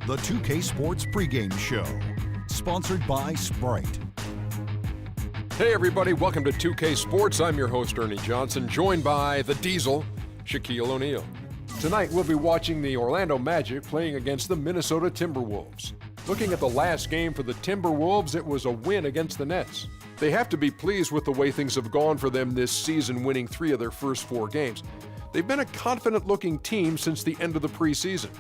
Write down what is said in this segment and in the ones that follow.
The 2K Sports pregame show, sponsored by Sprite. Hey everybody, welcome to 2K Sports. I'm your host, Ernie Johnson, joined by the Diesel, Shaquille O'Neal. Tonight we'll be watching the Orlando Magic playing against the Minnesota Timberwolves. Looking at the last game for the Timberwolves, it was a win against the Nets. They have to be pleased with the way things have gone for them this season, winning 3 of their first 4 games. They've been a confident-looking team since the end of the preseason.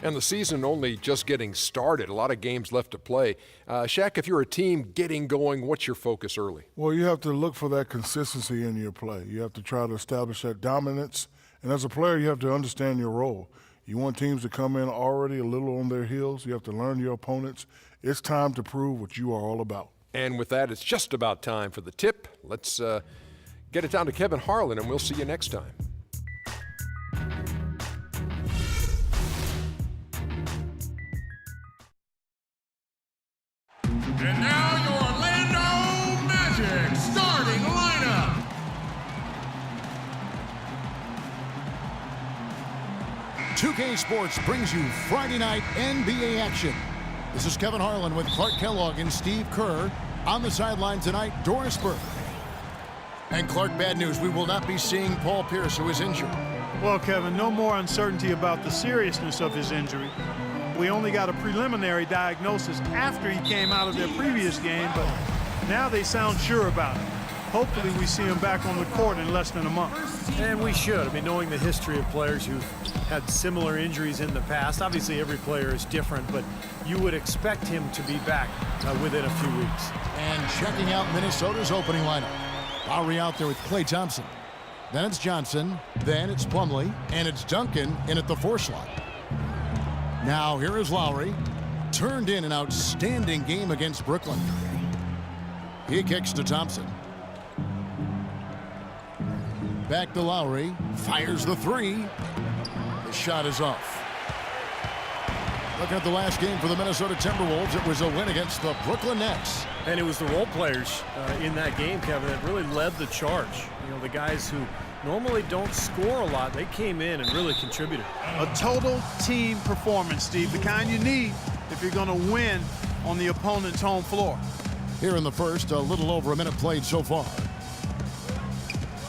And the season only just getting started. A lot of games left to play. Shaq, if you're a team getting going, what's your focus early? Well, you have to look for that consistency in your play. You have to try to establish that dominance. And as a player, you have to understand your role. You want teams to come in already a little on their heels. You have to learn your opponents. It's time to prove what you are all about. And with that, it's just about time for the tip. Let's get it down to Kevin Harlan, and we'll see you next time. And now your Orlando Magic starting lineup. "2K Sports" brings you Friday night NBA action. This is Kevin Harlan with Clark Kellogg and Steve Kerr. On the sideline tonight, Doris Burke. And Clark, bad news. We will not be seeing Paul Pierce, who is injured. Well, Kevin, no more uncertainty about the seriousness of his injury. We only got a preliminary diagnosis after he came out of their previous game, but now they sound sure about it. Hopefully we see him back on the court in less than a month. And we should. I mean, knowing the history of players who've had similar injuries in the past, obviously every player is different, but you would expect him to be back within a few weeks. And checking out Minnesota's opening lineup. Lowry out there with Klay Thompson. Then it's Johnson. Then it's Plumlee. And it's Duncan in at the 4 slot. Now here is Lowry. Turned in an outstanding game against Brooklyn. He kicks to Thompson. Back to Lowry. Fires the 3. The shot is off. Looking at the last game for the Minnesota Timberwolves, it was a win against the Brooklyn Nets. And it was the role players in that game, Kevin, that really led the charge. You know, the guys who normally don't score a lot, they came in and really contributed. A total team performance, Steve, the kind you need if you're going to win on the opponent's home floor. Here in the first, a little over a minute played so far.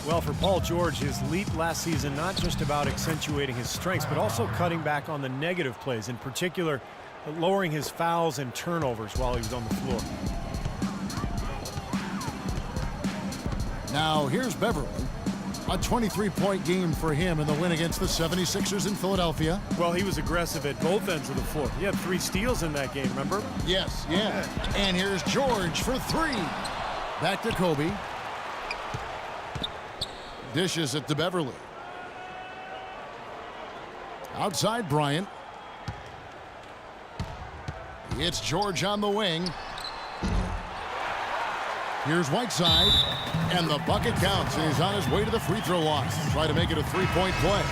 Well, for Paul George, his leap last season, not just about accentuating his strengths, but also cutting back on the negative plays, in particular, lowering his fouls and turnovers while he was on the floor. Now, here's Beverly. A 23-point game for him in the win against the 76ers in Philadelphia. Well, he was aggressive at both ends of the floor. He had 3 steals in that game, remember? Yes, yeah. And here's George for 3. Back to Kobe. Dishes it to Beverly. Outside Bryant. It's George on the wing. Here's Whiteside. And the bucket counts. He's on his way to the free throw line. Try to make it a 3-point play.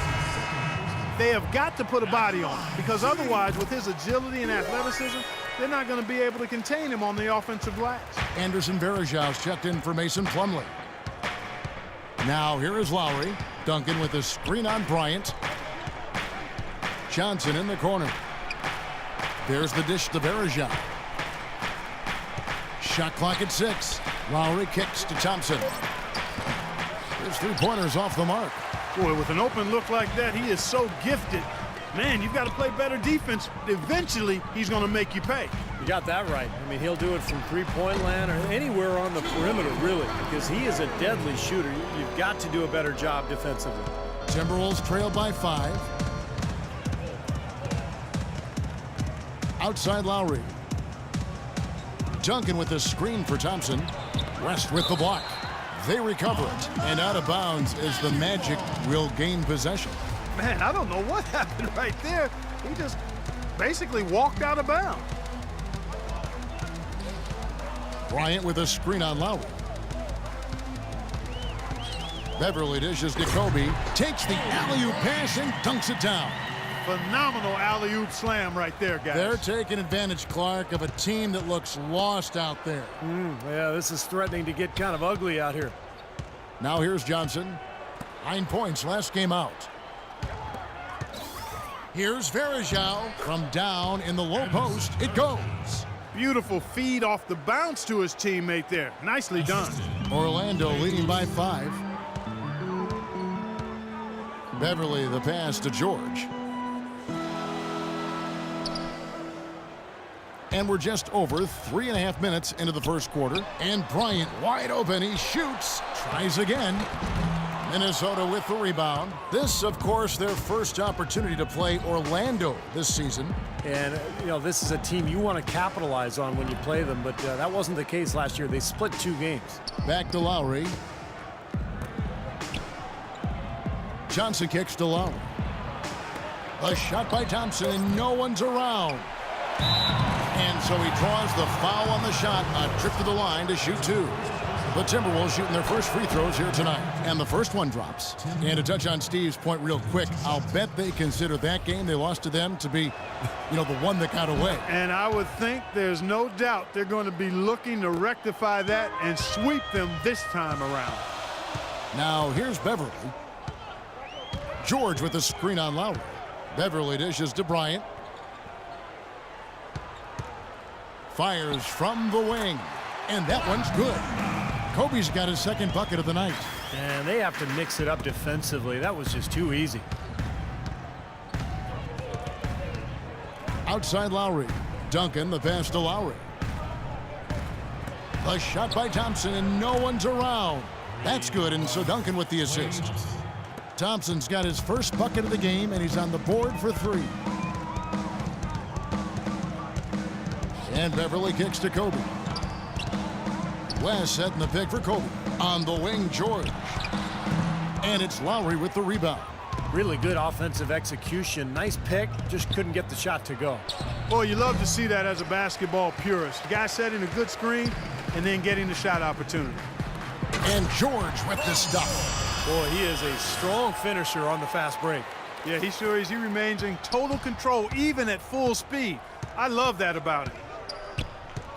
They have got to put a body on him, because otherwise, with his agility and athleticism, they're not going to be able to contain him on the offensive glass. Anderson Varejão's checked in for Mason Plumlee. Now here is Lowry. Duncan with a screen on Bryant. Johnson in the corner. There's the dish to Varejão. Shot clock at 6. Lowry kicks to Thompson. His 3-pointers off the mark. Boy, with an open look like that, he is so gifted. Man, you've got to play better defense. Eventually, he's going to make you pay. You got that right. I mean, he'll do it from 3-point land or anywhere on the perimeter, really, because he is a deadly shooter. You've got to do a better job defensively. Timberwolves trail by 5. Outside Lowry. Duncan with the screen for Thompson. West with the block. They recover it. And out of bounds as the Magic will gain possession. Man, I don't know what happened right there. He just basically walked out of bounds. Bryant with a screen on Lowry. Beverly dishes to Kobe. Takes the alley-oop pass and dunks it down. Phenomenal alley-oop slam right there, guys. They're taking advantage, Clark, of a team that looks lost out there. Yeah, this is threatening to get kind of ugly out here. Now here's Johnson. 9 points last game out. Here's Verajao from down in the low post. It goes. Beautiful feed off the bounce to his teammate there. Nicely done. Orlando leading by 5. Beverly the pass to George. And we're just over 3.5 minutes into the first quarter. And Bryant wide open. He shoots. Tries again. Minnesota with the rebound. This, of course, their first opportunity to play Orlando this season. And, this is a team you want to capitalize on when you play them, but that wasn't the case last year. They split 2 games. Back to Lowry. Johnson kicks to Lowry. A shot by Thompson, and no one's around. And so he draws the foul on the shot. A trip to the line to shoot 2. The Timberwolves shooting their first free throws here tonight. And the first one drops. And to touch on Steve's point real quick, I'll bet they consider that game they lost to them to be, the one that got away. And I would think there's no doubt they're going to be looking to rectify that and sweep them this time around. Now here's Beverly. George with the screen on Lowry. Beverly dishes to Bryant. Fires from the wing. And that one's good. Kobe's got his second bucket of the night. And they have to mix it up defensively. That was just too easy. Outside Lowry. Duncan the pass to Lowry. A shot by Thompson, and no one's around. That's good, and so Duncan with the assist. Thompson's got his first bucket of the game, and he's on the board for 3. And Beverly kicks to Kobe. West setting the pick for Kobe. On the wing, George. And it's Lowry with the rebound. Really good offensive execution. Nice pick, just couldn't get the shot to go. Boy, you love to see that as a basketball purist. The guy setting a good screen and then getting the shot opportunity. And George with the stuff. Boy, he is a strong finisher on the fast break. Yeah, he sure is. He remains in total control, even at full speed. I love that about him.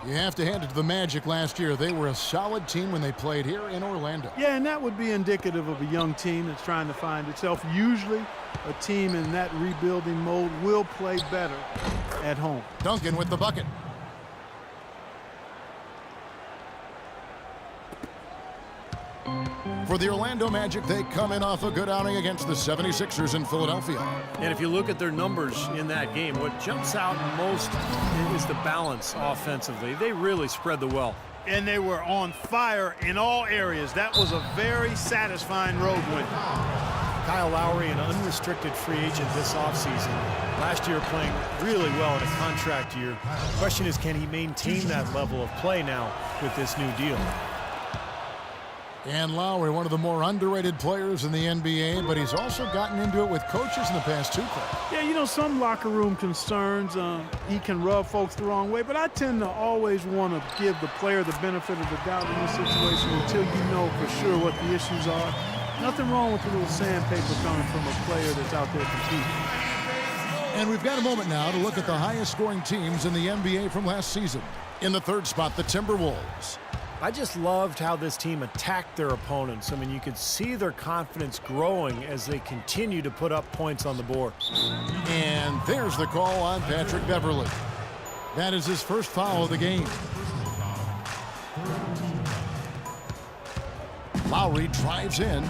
You have to hand it to the Magic last year. They were a solid team when they played here in Orlando. Yeah, and that would be indicative of a young team that's trying to find itself. Usually, a team in that rebuilding mode will play better at home. Duncan with the bucket. For the Orlando Magic, they come in off a good outing against the 76ers in Philadelphia. And if you look at their numbers in that game, what jumps out most is the balance offensively. They really spread the wealth. And they were on fire in all areas. That was a very satisfying road win. Kyle Lowry, an unrestricted free agent this offseason. Last year playing really well in a contract year. The question is, can he maintain that level of play now with this new deal? And Lowry, one of the more underrated players in the NBA, but he's also gotten into it with coaches in the past 2 plays. Yeah, some locker room concerns. He can rub folks the wrong way, but I tend to always want to give the player the benefit of the doubt in this situation until you know for sure what the issues are. Nothing wrong with a little sandpaper coming from a player that's out there competing. And we've got a moment now to look at the highest scoring teams in the NBA from last season. In the 3rd spot, the Timberwolves. I just loved how this team attacked their opponents. I mean, you could see their confidence growing as they continue to put up points on the board. And there's the call on Patrick Beverly. That is his first foul of the game. Lowry drives in.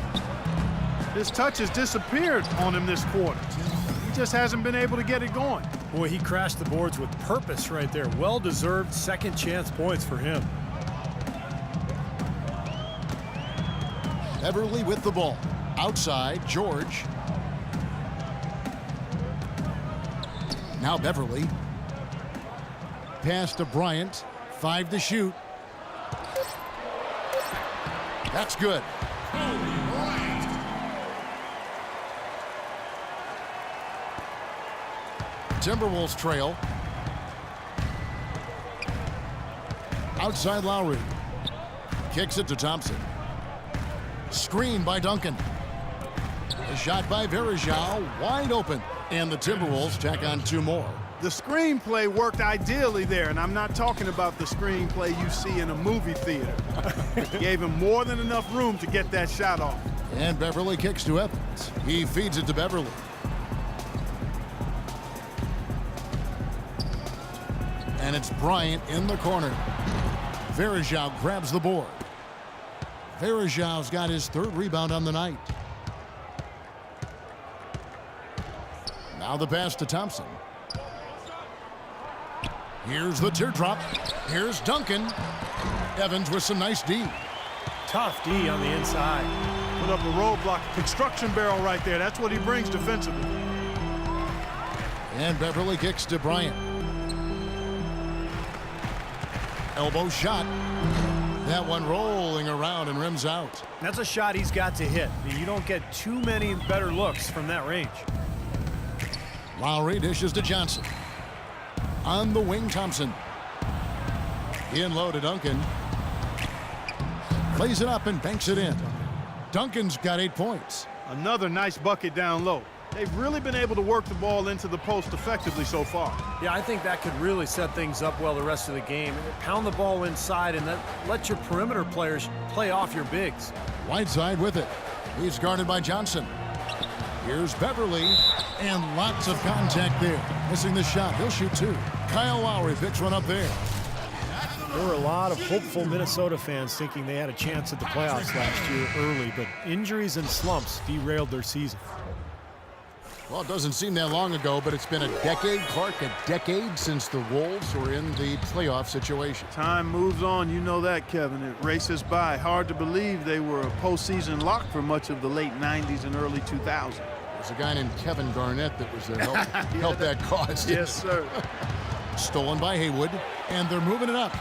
His touch has disappeared on him this quarter. He just hasn't been able to get it going. Boy, he crashed the boards with purpose right there. Well-deserved second chance points for him. Beverly with the ball. Outside, George. Now Beverly. Pass to Bryant. 5 to shoot. That's good. Timberwolves trail. Outside Lowry. Kicks it to Thompson. Screen by Duncan. A shot by Verajao, wide open. And the Timberwolves tack on 2 more. The screenplay worked ideally there, and I'm not talking about the screenplay you see in a movie theater. Gave him more than enough room to get that shot off. And Beverly kicks to Evans. He feeds it to Beverly. And it's Bryant in the corner. Varejao grabs the board. Varejao's got his 3rd rebound on the night. Now the pass to Thompson. Here's the teardrop. Here's Duncan. Evans with some nice D. Tough D on the inside. Put up a roadblock, construction barrel right there. That's what he brings defensively. And Beverly kicks to Bryant. Elbow shot. That one rolling around and rims out. That's a shot he's got to hit. You don't get too many better looks from that range. Lowry dishes to Johnson. On the wing, Thompson. In low to Duncan. Plays it up and banks it in. Duncan's got 8 points. Another nice bucket down low. They've really been able to work the ball into the post effectively so far. Yeah, I think that could really set things up well the rest of the game. Pound the ball inside and let your perimeter players play off your bigs. Whiteside with it. He's guarded by Johnson. Here's Beverly, and lots of contact there. Missing the shot. He'll shoot 2. Kyle Lowry picks one up there. There were a lot of hopeful Minnesota fans thinking they had a chance at the playoffs last year early, but injuries and slumps derailed their season. Well, it doesn't seem that long ago, but it's been a decade, Clark, a decade since the Wolves were in the playoff situation. Time moves on, you know that, Kevin. It races by. Hard to believe they were a postseason lock for much of the late 90s and early 2000s. There's a guy named Kevin Garnett that was there to help that cause. Yes, sir. Stolen by Haywood, and they're moving it up.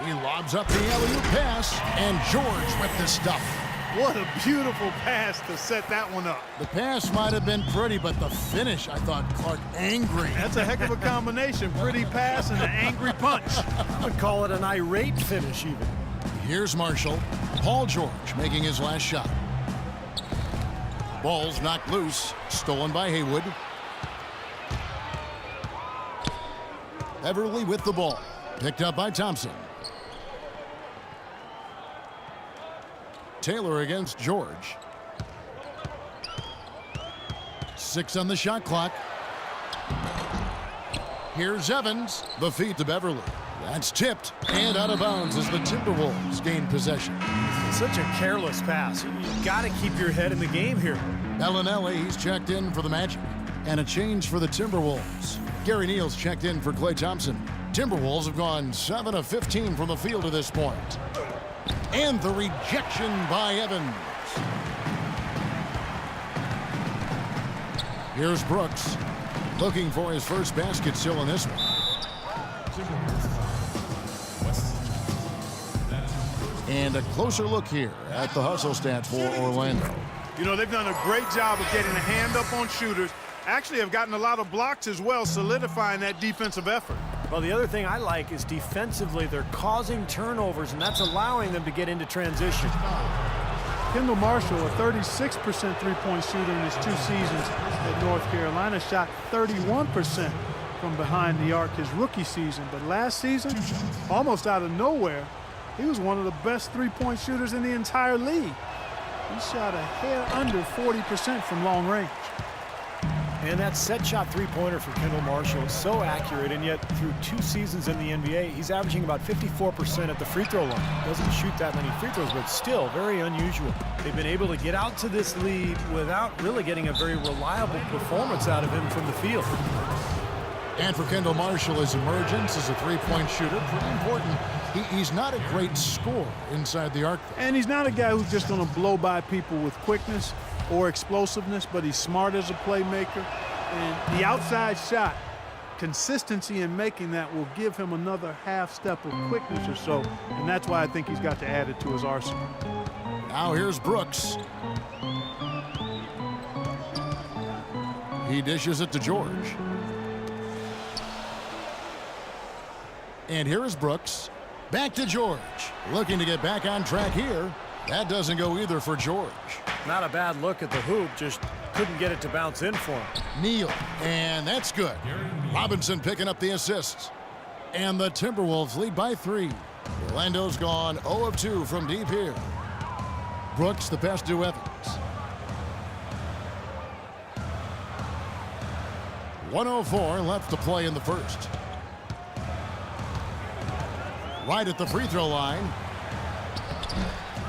He lobs up the alley-oop pass, and George with the stuff. What a beautiful pass to set that one up. The pass might have been pretty, but the finish, I thought, Clark, angry. That's a heck of a combination. Pretty pass and an angry punch. I would call it an irate finish even. Here's Marshall. Paul George making his last shot. Ball's knocked loose. Stolen by Haywood. Everly with the ball. Picked up by Thompson. Taylor against George. 6 on the shot clock. Here's Evans. The feed to Beverly. That's tipped and out of bounds as the Timberwolves gain possession. Such a careless pass. You've got to keep your head in the game here. Bellinelli, he's checked in for the Magic. And a change for the Timberwolves. Gary Neal's checked in for Klay Thompson. Timberwolves have gone 7 of 15 from the field to this point. And the rejection by Evans. Here's Brooks. Looking for his first basket still in this one. And a closer look here at the hustle stats for Orlando. You know, they've done a great job of getting a hand up on shooters. Actually have gotten a lot of blocks as well, solidifying that defensive effort. Well, the other thing I like is defensively, they're causing turnovers, and that's allowing them to get into transition. Kendall Marshall, a 36% three-point shooter in his 2 seasons at North Carolina, shot 31% from behind the arc his rookie season. But last season, almost out of nowhere, he was one of the best three-point shooters in the entire league. He shot a hair under 40% from long range. And that set shot three-pointer for Kendall Marshall is so accurate, and yet through 2 seasons in the NBA, he's averaging about 54% at the free throw line. Doesn't shoot that many free throws, but still very unusual. They've been able to get out to this lead without really getting a very reliable performance out of him from the field. And for Kendall Marshall, his emergence as a three-point shooter, pretty important. He's not a great scorer inside the arc. And he's not a guy who's just going to blow by people with quickness or explosiveness, but he's smart as a playmaker. And the outside shot, consistency in making that will give him another half step of quickness or so. And that's why I think he's got to add it to his arsenal. Now here's Brooks. He dishes it to George. And here is Brooks. Back to George. Looking to get back on track here. That doesn't go either for George. Not a bad look at the hoop, just couldn't get it to bounce in for him. Neal, and that's good. Robinson picking up the assists. And the Timberwolves lead by 3. Orlando's gone 0 of 2 from deep here. Brooks, the pass to Evans. 1:04 left to play in the first. right at the free throw line.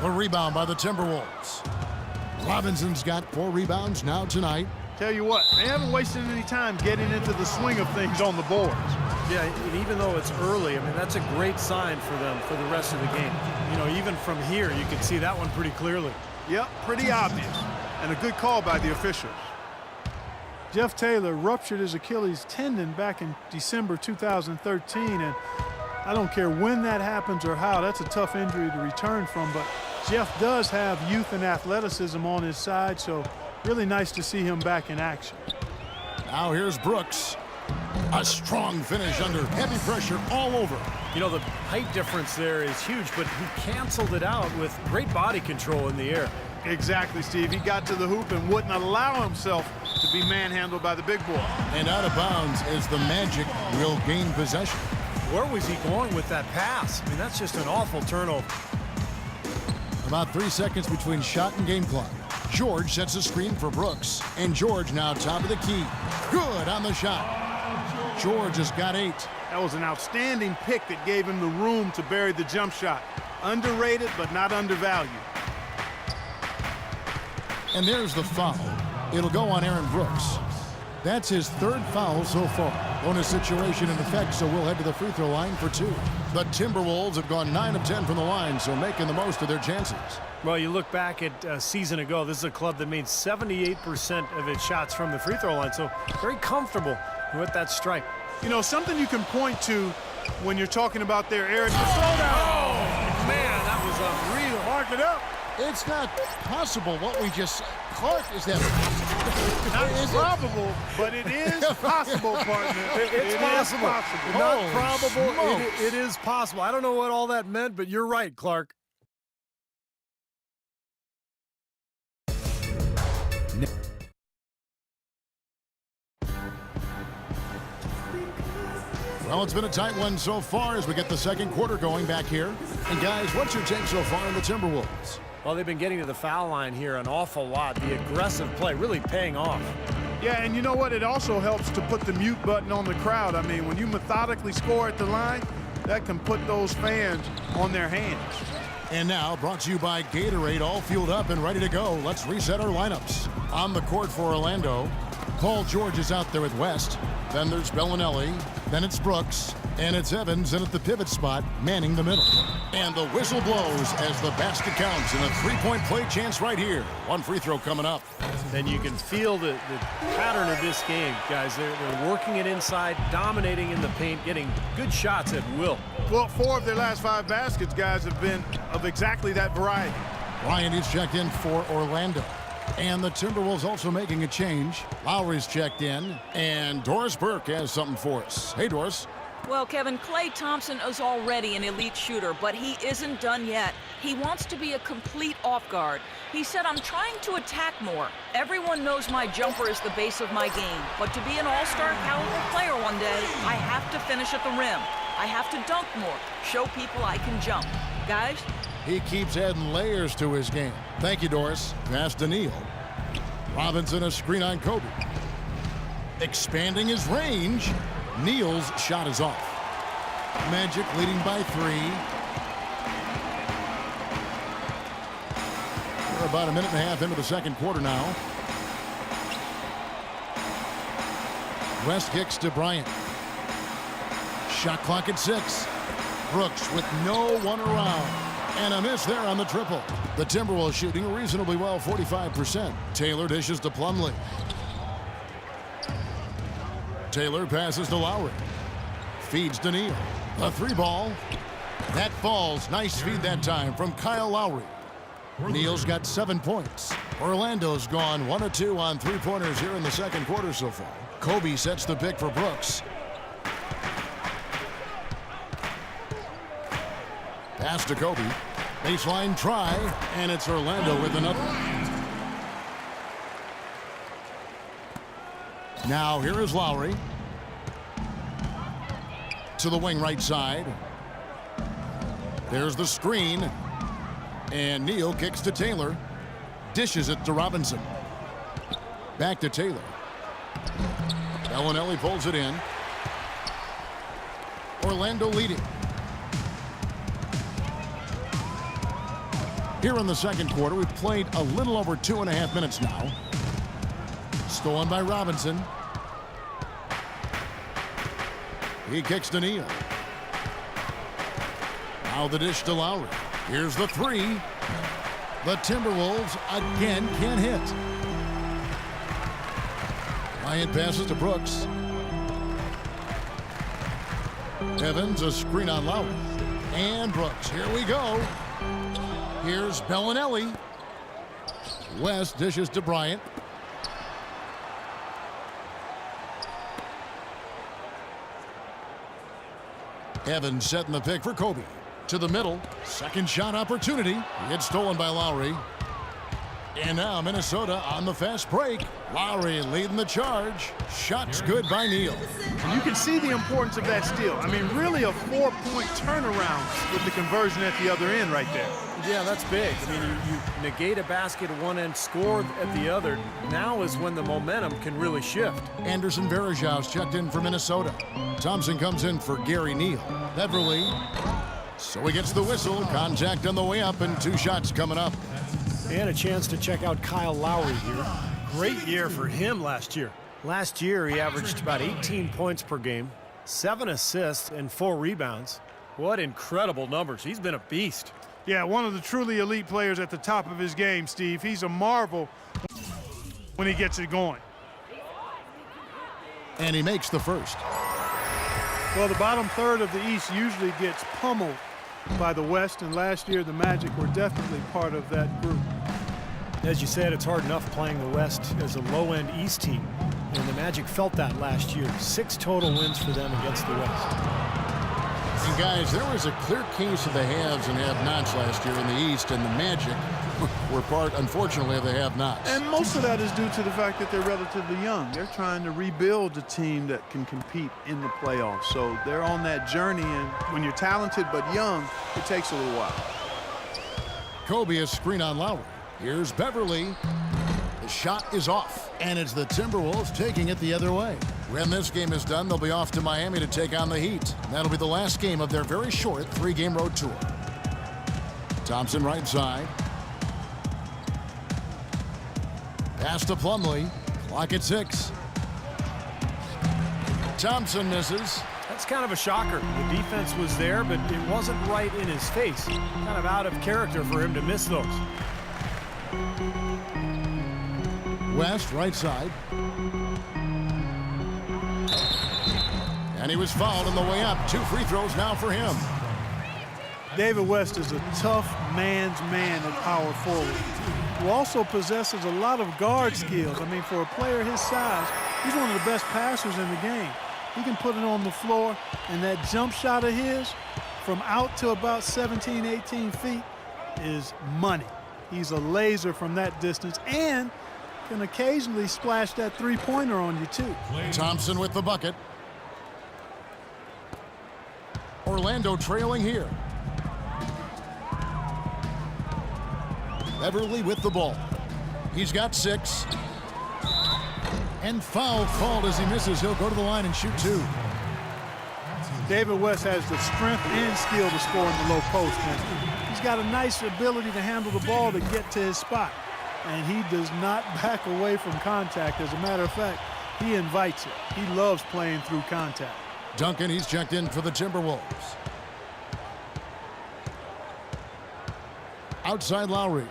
The rebound by the Timberwolves. Robinson's got 4 rebounds now tonight. Tell you what, they haven't wasted any time getting into the swing of things on the boards. Yeah, and even though it's early, I mean, that's a great sign for them for the rest of the game. You know, even from here, you can see that one pretty clearly. Yep, pretty obvious. And a good call by the officials. Jeff Taylor ruptured his Achilles tendon back in December 2013, and I don't care when that happens or how, that's a tough injury to return from, but Jeff does have youth and athleticism on his side, so really nice to see him back in action. Now here's Brooks. A strong finish under heavy pressure all over. You know, the height difference there is huge, but he canceled it out with great body control in the air. Exactly, Steve. He got to the hoop and wouldn't allow himself to be manhandled by the big boy. And out of bounds as the Magic will gain possession. Where was he going with that pass? I mean, that's just an awful turnover. About 3 seconds between shot and game clock. George sets a screen for Brooks, and George now top of the key. Good on the shot. George has got 8. That was an outstanding pick that gave him the room to bury the jump shot. Underrated, but not undervalued. And there's the foul. It'll go on Aaron Brooks. That's his 3rd foul so far. Bonus situation in effect, so we'll head to the free throw line for 2. The Timberwolves have gone 9 of 10 from the line, so making the most of their chances. Well, you look back at a season ago, this is a club that made 78% of its shots from the free throw line, so very comfortable with that strike. You know, something you can point to when you're talking about their Eric. Oh, man, that was unreal. Mark it up. It's not possible what we just... Clark, is that... Not probable, but it is possible, partner. It's possible. possible. Not Holy probable. smokes. It is possible. I don't know what all that meant, but you're right, Clark. Well, it's been a tight one so far as we get the second quarter going back here. And guys, what's your take so far on the Timberwolves? Well, they've been getting to the foul line here an awful lot. The aggressive play really paying off. Yeah, and you know what? It also helps to put the mute button on the crowd. I mean, when you methodically score at the line, that can put those fans on their hands. And now, brought to you by Gatorade, all fueled up and ready to go. Let's reset our lineups. On the court for Orlando, Paul George is out there with West. Then there's Bellinelli. Then it's Brooks. And it's Evans in at the pivot spot, manning the middle. And the whistle blows as the basket counts and a three-point play chance right here. One free throw coming up. And you can feel the pattern of this game, guys. They're working it inside, dominating in the paint, getting good shots at will. Well, 4 of their last 5 baskets, guys, have been of exactly that variety. Ryan is checked in for Orlando. And the Timberwolves also making a change. Lowry's checked in. And Doris Burke has something for us. Hey, Doris. Well, Kevin, Klay Thompson is already an elite shooter, but he isn't done yet. He wants to be a complete off guard. He said, I'm trying to attack more. Everyone knows my jumper is the base of my game, but to be an all-star caliber player one day, I have to finish at the rim. I have to dunk more, show people I can jump. Guys? He keeps adding layers to his game. Thank you, Doris. Pass to Neal. Robinson a screen on Kobe. Expanding his range. Neal's shot is off. Magic leading by 3. We're about a minute and a half into the second quarter now. West kicks to Bryant. Shot clock at 6. Brooks with no one around. And a miss there on the triple. The Timberwolves shooting reasonably well, 45%. Taylor dishes to Plumlee. Taylor passes to Lowry. Feeds to Neal. A 3-ball. That falls. Nice feed that time from Kyle Lowry. Neal's got 7 points. Orlando's gone 1 of 2 on 3-pointers here in the second quarter so far. Kobe sets the pick for Brooks. Pass to Kobe. Baseline try, and it's Orlando with another. Now here is Lowry. To the wing right side. There's the screen. And Neal kicks to Taylor. Dishes it to Robinson. Back to Taylor. Bellinelli pulls it in. Orlando leading. Here in the second quarter, we've played a little over 2.5 minutes now. Stolen by Robinson. He kicks to Neal. Now the dish to Lowry. Here's the three. The Timberwolves again can't hit. Bryant passes to Brooks. Evans, a screen on Lowry. And Brooks, here we go. Here's Bellinelli. West dishes to Bryant. Evans setting the pick for Kobe. To the middle. Second shot opportunity. It's stolen by Lowry. And now Minnesota on the fast break. Lowry leading the charge. Shot's good by Neal. And you can see the importance of that steal. I mean, really a 4-point turnaround with the conversion at the other end right there. Yeah, that's big. I mean, you negate a basket at one end, score at the other. Now is when the momentum can really shift. Anderson Varejau's checked in for Minnesota. Thompson comes in for Gary Neal. Beverly. So he gets the whistle. Contact on the way up and 2 shots coming up. And a chance to check out Kyle Lowry here. Great year for him last year. Last year, he averaged about 18 points per game, 7 assists, and 4 rebounds. What incredible numbers. He's been a beast. Yeah, one of the truly elite players at the top of his game, Steve. He's a marvel when he gets it going. And he makes the first. Well, the bottom third of the East usually gets pummeled by the West, and last year the Magic were definitely part of that group. As you said, it's hard enough playing the West as a low-end East team, and the Magic felt that last year. 6 total wins for them against the West. And guys, there was a clear case of the haves and have-nots last year in the East, and the Magic were part, unfortunately, of the have-nots. And most of that is due to the fact that they're relatively young. They're trying to rebuild a team that can compete in the playoffs. So they're on that journey, and when you're talented but young, it takes a little while. Kobe is screen on Lowry. Here's Beverly. The shot is off, and it's the Timberwolves taking it the other way. When this game is done, they'll be off to Miami to take on the Heat. That'll be the last game of their very short 3-game road tour. Thompson right side. Pass to Plumlee. Clock at 6. Thompson misses. That's kind of a shocker. The defense was there, but it wasn't right in his face. Kind of out of character for him to miss those. West right side. And he was fouled on the way up. 2 free throws now for him. David West is a tough man's man at power forward, who also possesses a lot of guard skills. I mean, for a player his size, he's one of the best passers in the game. He can put it on the floor, and that jump shot of his from out to about 17, 18 feet is money. He's a laser from that distance and can occasionally splash that three-pointer on you, too. Thompson with the bucket. Orlando trailing here. Beverly with the ball. He's got 6. And foul called as he misses. He'll go to the line and shoot 2. David West has the strength and skill to score in the low post. And he's got a nice ability to handle the ball to get to his spot. And he does not back away from contact. As a matter of fact, he invites it. He loves playing through contact. Duncan, he's checked in for the Timberwolves. Outside Lowry.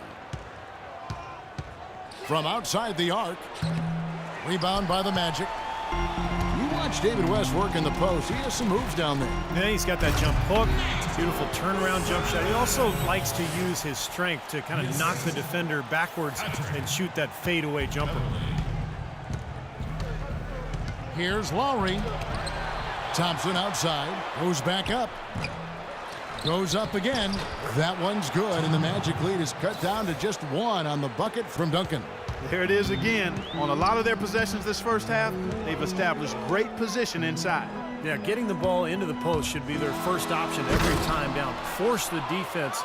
From outside the arc. Rebound by the Magic. You watch David West work in the post. He has some moves down there. Yeah, he's got that jump hook. Beautiful turnaround jump shot. He also likes to use his strength to kind of knock the defender backwards and shoot that fadeaway jumper. Here's Lowry. Thompson outside. Goes back up. Goes up again. That one's good, and the Magic lead is cut down to just 1 on the bucket from Duncan. There it is again. On a lot of their possessions this first half, they've established great position inside. Yeah, getting the ball into the post should be their first option every time down. Force the defense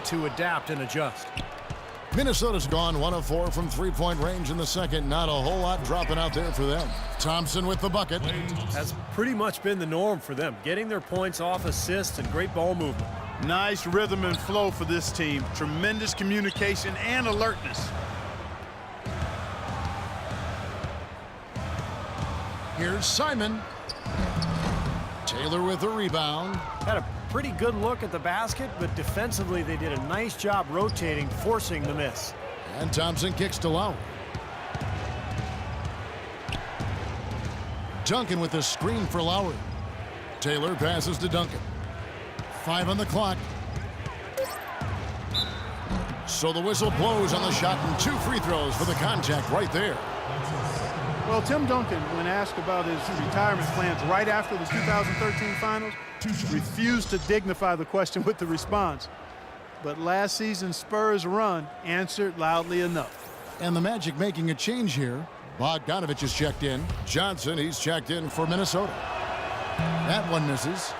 to adapt and adjust. Minnesota's gone 1 of 4 from 3-point range in the second. Not a whole lot dropping out there for them. Thompson with the bucket. Has pretty much been the norm for them. Getting their points off assists and great ball movement. Nice rhythm and flow for this team. Tremendous communication and alertness. Here's Simon. Taylor with the rebound. Had a pretty good look at the basket, but defensively they did a nice job rotating, forcing the miss. And Thompson kicks to Lowry. Duncan with the screen for Lowry. Taylor passes to Duncan. 5 on the clock. So the whistle blows on the shot and 2 free throws for the contact right there. Well, Tim Duncan, when asked about his retirement plans right after the 2013 finals, refused to dignify the question with the response. But last season's Spurs run answered loudly enough. And the Magic making a change here. Bogdanovich is checked in. Johnson, he's checked in for Minnesota. That one misses.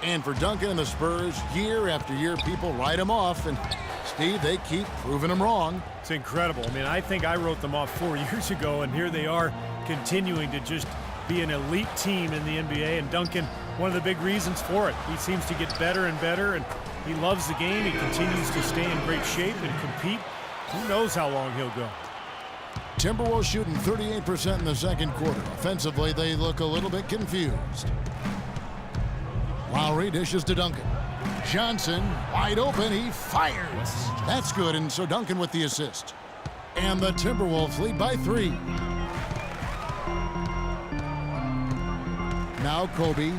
And for Duncan and the Spurs, year after year, people write him off. And, Steve, they keep proving him wrong. It's incredible. I mean, I think I wrote them off 4 years ago, and here they are continuing to just be an elite team in the NBA. And Duncan, one of the big reasons for it. He seems to get better and better, and he loves the game. He continues to stay in great shape and compete. Who knows how long he'll go. Timberwolves shooting 38% in the second quarter. Offensively, they look a little bit confused. Lowry dishes to Duncan. Johnson, wide open, he fires. That's good, and so Duncan with the assist. And the Timberwolves lead by 3. Now Kobe.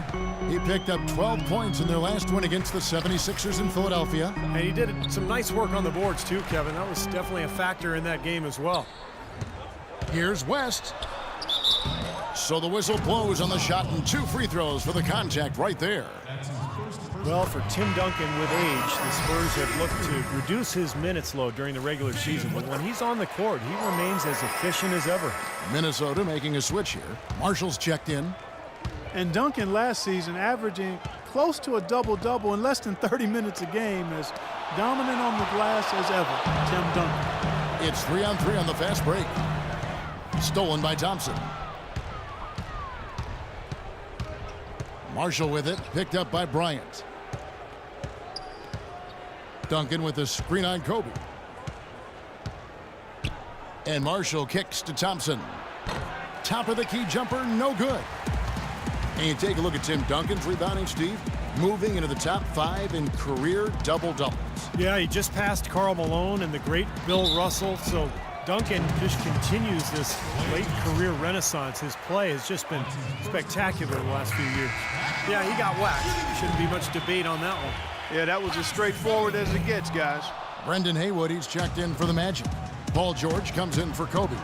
He picked up 12 points in their last win against the 76ers in Philadelphia. And he did some nice work on the boards too, Kevin. That was definitely a factor in that game as well. Here's West. So the whistle blows on the shot and 2 free throws for the contact right there. Well, for Tim Duncan with age, the Spurs have looked to reduce his minutes load during the regular season. But when he's on the court, he remains as efficient as ever. Minnesota making a switch here. Marshall's checked in. And Duncan last season averaging close to a double-double in less than 30 minutes a game, as dominant on the glass as ever. Tim Duncan. It's 3-on-3 on the fast break. Stolen by Thompson. Marshall with it, picked up by Bryant. Duncan with the screen on Kobe. And Marshall kicks to Thompson. Top of the key jumper, no good. And you take a look at Tim Duncan's rebounding, Steve, moving into the top 5 in career double-doubles. Yeah, he just passed Karl Malone and the great Bill Russell. So Duncan just continues this late career renaissance. His play has just been spectacular the last few years. Yeah, he got whacked. Shouldn't be much debate on that one. Yeah, that was as straightforward as it gets, guys. Brendan Haywood, he's checked in for the Magic. Paul George comes in for Kobe.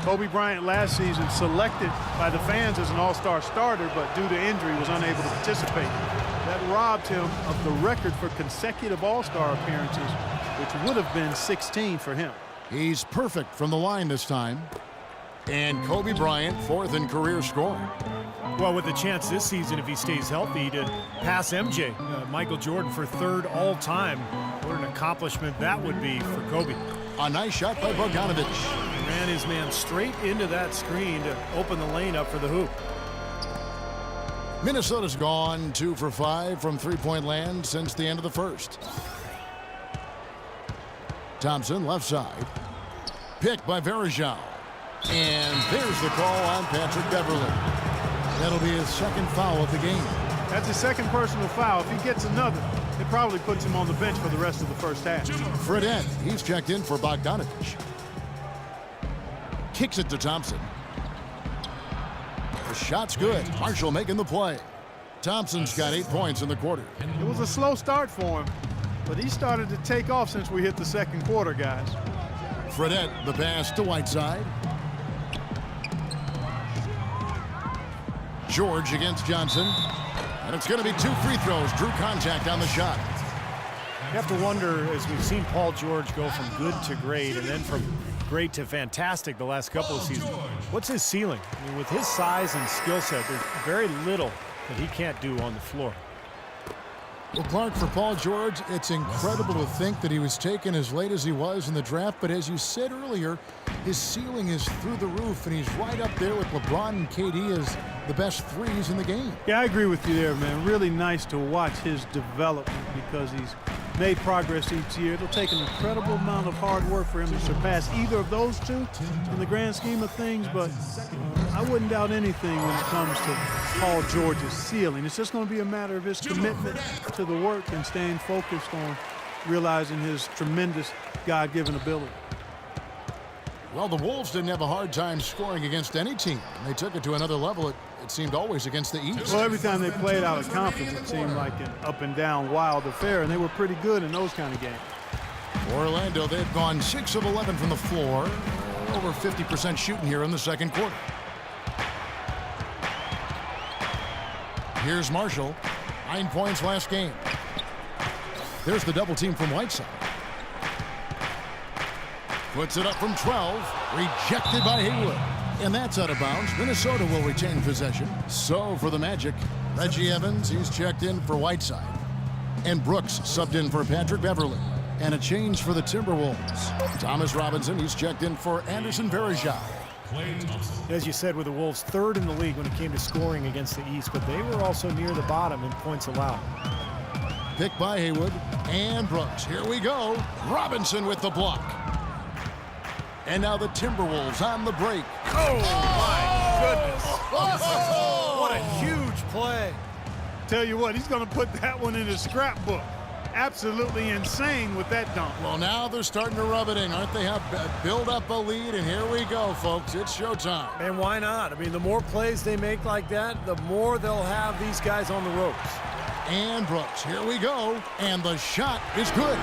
Kobe Bryant last season selected by the fans as an all-star starter, but due to injury was unable to participate. That robbed him of the record for consecutive all-star appearances, which would have been 16 for him. He's perfect from the line this time. And Kobe Bryant, 4th in career scoring. Well, with the chance this season, if he stays healthy, to pass MJ, Michael Jordan, for 3rd all-time. What an accomplishment that would be for Kobe. A nice shot by Bogdanovich. Ran his man straight into that screen to open the lane up for the hoop. Minnesota's gone 2 for 5 from three-point land since the end of the first. Thompson, left side. Picked by Varejao. And there's the call on Patrick Beverley. That'll be his 2nd foul of the game. That's his 2nd personal foul. If he gets another, it probably puts him on the bench for the rest of the first half. Fredette, he's checked in for Bogdanovich. Kicks it to Thompson. The shot's good. Marshall making the play. Thompson's got 8 points in the quarter. It was a slow start for him, but he started to take off since we hit the second quarter, guys. Fredette, the pass to Whiteside. George against Johnson. And it's going to be 2 free throws. Drew contact on the shot. You have to wonder, as we've seen Paul George go from good to great and then from great to fantastic the last couple of seasons, what's his ceiling? I mean, with his size and skill set, there's very little that he can't do on the floor. Well, Clark, for Paul George, it's incredible to think that he was taken as late as he was in the draft. But as you said earlier, his ceiling is through the roof, and he's right up there with LeBron and KD as the best threes in the game. Yeah, I agree with you there, man. Really nice to watch his development because he's made progress each year. It'll take an incredible amount of hard work for him to surpass either of those two in the grand scheme of things, but I wouldn't doubt anything when it comes to Paul George's ceiling. It's just going to be a matter of his commitment to the work and staying focused on realizing his tremendous God-given ability. Well, the Wolves didn't have a hard time scoring against any team. They took it to another level, it seemed always against the East. Well, every time they played out of conference, it seemed like an up-and-down wild affair, and they were pretty good in those kind of games. Orlando, they've gone 6 of 11 from the floor. Over 50% shooting here in the second quarter. Here's Marshall. 9 points last game. There's the double team from Whiteside. Puts it up from 12. Rejected by Haywood. And that's out of bounds. Minnesota will retain possession. So for the Magic, Reggie Evans, he's checked in for Whiteside. And Brooks subbed in for Patrick Beverly. And a change for the Timberwolves. Thomas Robinson, he's checked in for Anderson Varejao. As you said, with the Wolves, third in the league when it came to scoring against the East, but they were also near the bottom in points allowed. Picked by Haywood and Brooks. Here we go. Robinson with the block. And now the Timberwolves on the break. Oh, my goodness. What a huge play. Tell you what, he's going to put that one in his scrapbook. Absolutely insane with that dunk. Well, now they're starting to rub it in, aren't they? Have build up a lead, and here we go, folks. It's showtime. And why not? I mean, the more plays they make like that, the more they'll have these guys on the ropes. And Brooks, here we go. And the shot is good.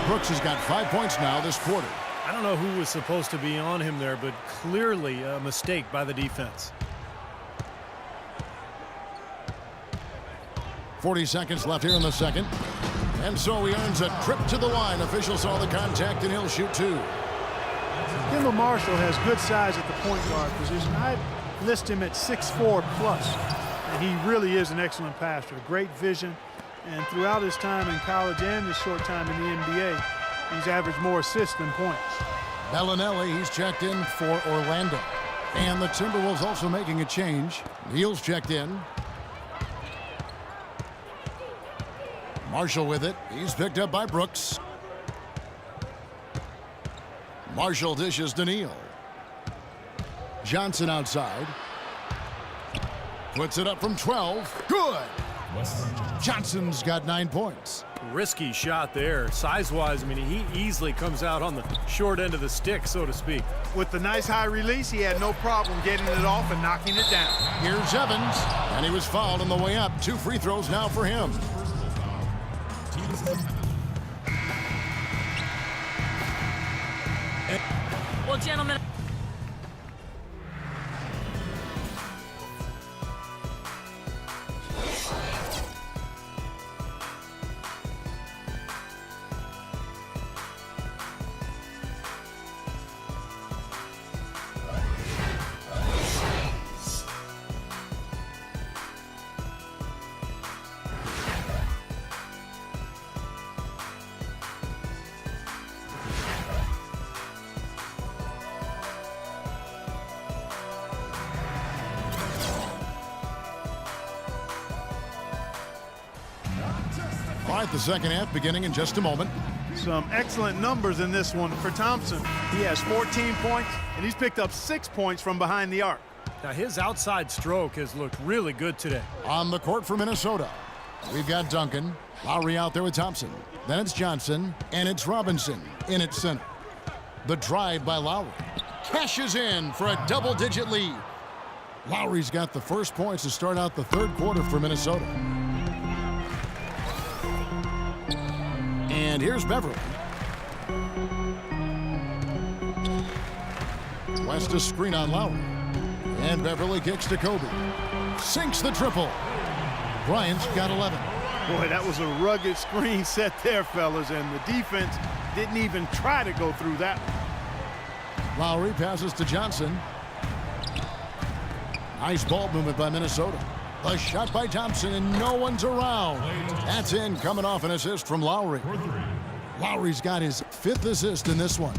Brooks has got 5 points now this quarter. I don't know who was supposed to be on him there, but clearly a mistake by the defense. 40 seconds left here in the second. And so he earns a trip to the line. Officials saw the contact, and he'll shoot 2. Kendall Marshall has good size at the point guard position. I'd list him at 6'4 plus. And he really is an excellent passer. Great vision. And throughout his time in college and his short time in the NBA, he's averaged more assists than points. Bellinelli, he's checked in for Orlando. And the Timberwolves also making a change. Neal's checked in. Marshall with it. He's picked up by Brooks. Marshall dishes to Neal. Johnson outside. Puts it up from 12. Good. Johnson's got 9 points. Risky shot there. Size-wise, I mean, he easily comes out on the short end of the stick, so to speak. With the nice high release, he had no problem getting it off and knocking it down. Here's Evans, and he was fouled on the way up. 2 free throws now for him. Well, gentlemen. All right, the second half beginning in just a moment. Some excellent numbers in this one for Thompson. He has 14 points, and he's picked up 6 points from behind the arc. Now, his outside stroke has looked really good today. On the court for Minnesota, we've got Duncan. Lowry out there with Thompson. Then it's Johnson, and it's Robinson in at center. The drive by Lowry. Cashes in for a double-digit lead. Lowry's got the first points to start out the third quarter for Minnesota. And here's Beverly. West a screen on Lowry. And Beverly kicks to Kobe. Sinks the triple. Bryant's got 11. Boy, that was a rugged screen set there, fellas, and the defense didn't even try to go through that one. Lowry passes to Johnson. Nice ball movement by Minnesota. A shot by Thompson, and no one's around. That's in, coming off an assist from Lowry. Lowry's got his 5th assist in this one.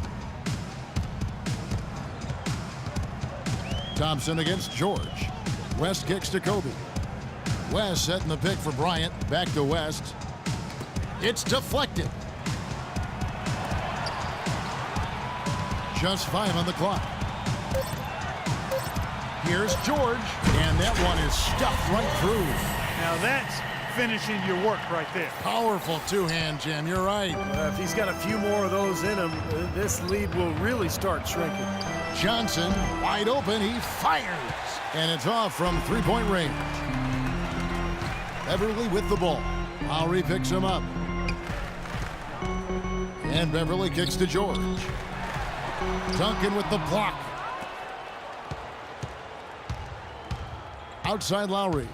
Thompson against George. West kicks to Kobe. West setting the pick for Bryant. Back to West. It's deflected. Just 5 on the clock. Here's George, and that one is stuffed right through. Now that's finishing your work right there. Powerful two-hand jam, you're right. If he's got a few more of those in him, this lead will really start shrinking. Johnson, wide open, he fires. And it's off from three-point range. Beverly with the ball. Lowry picks him up. And Beverly kicks to George. Duncan with the block. Outside Lowry.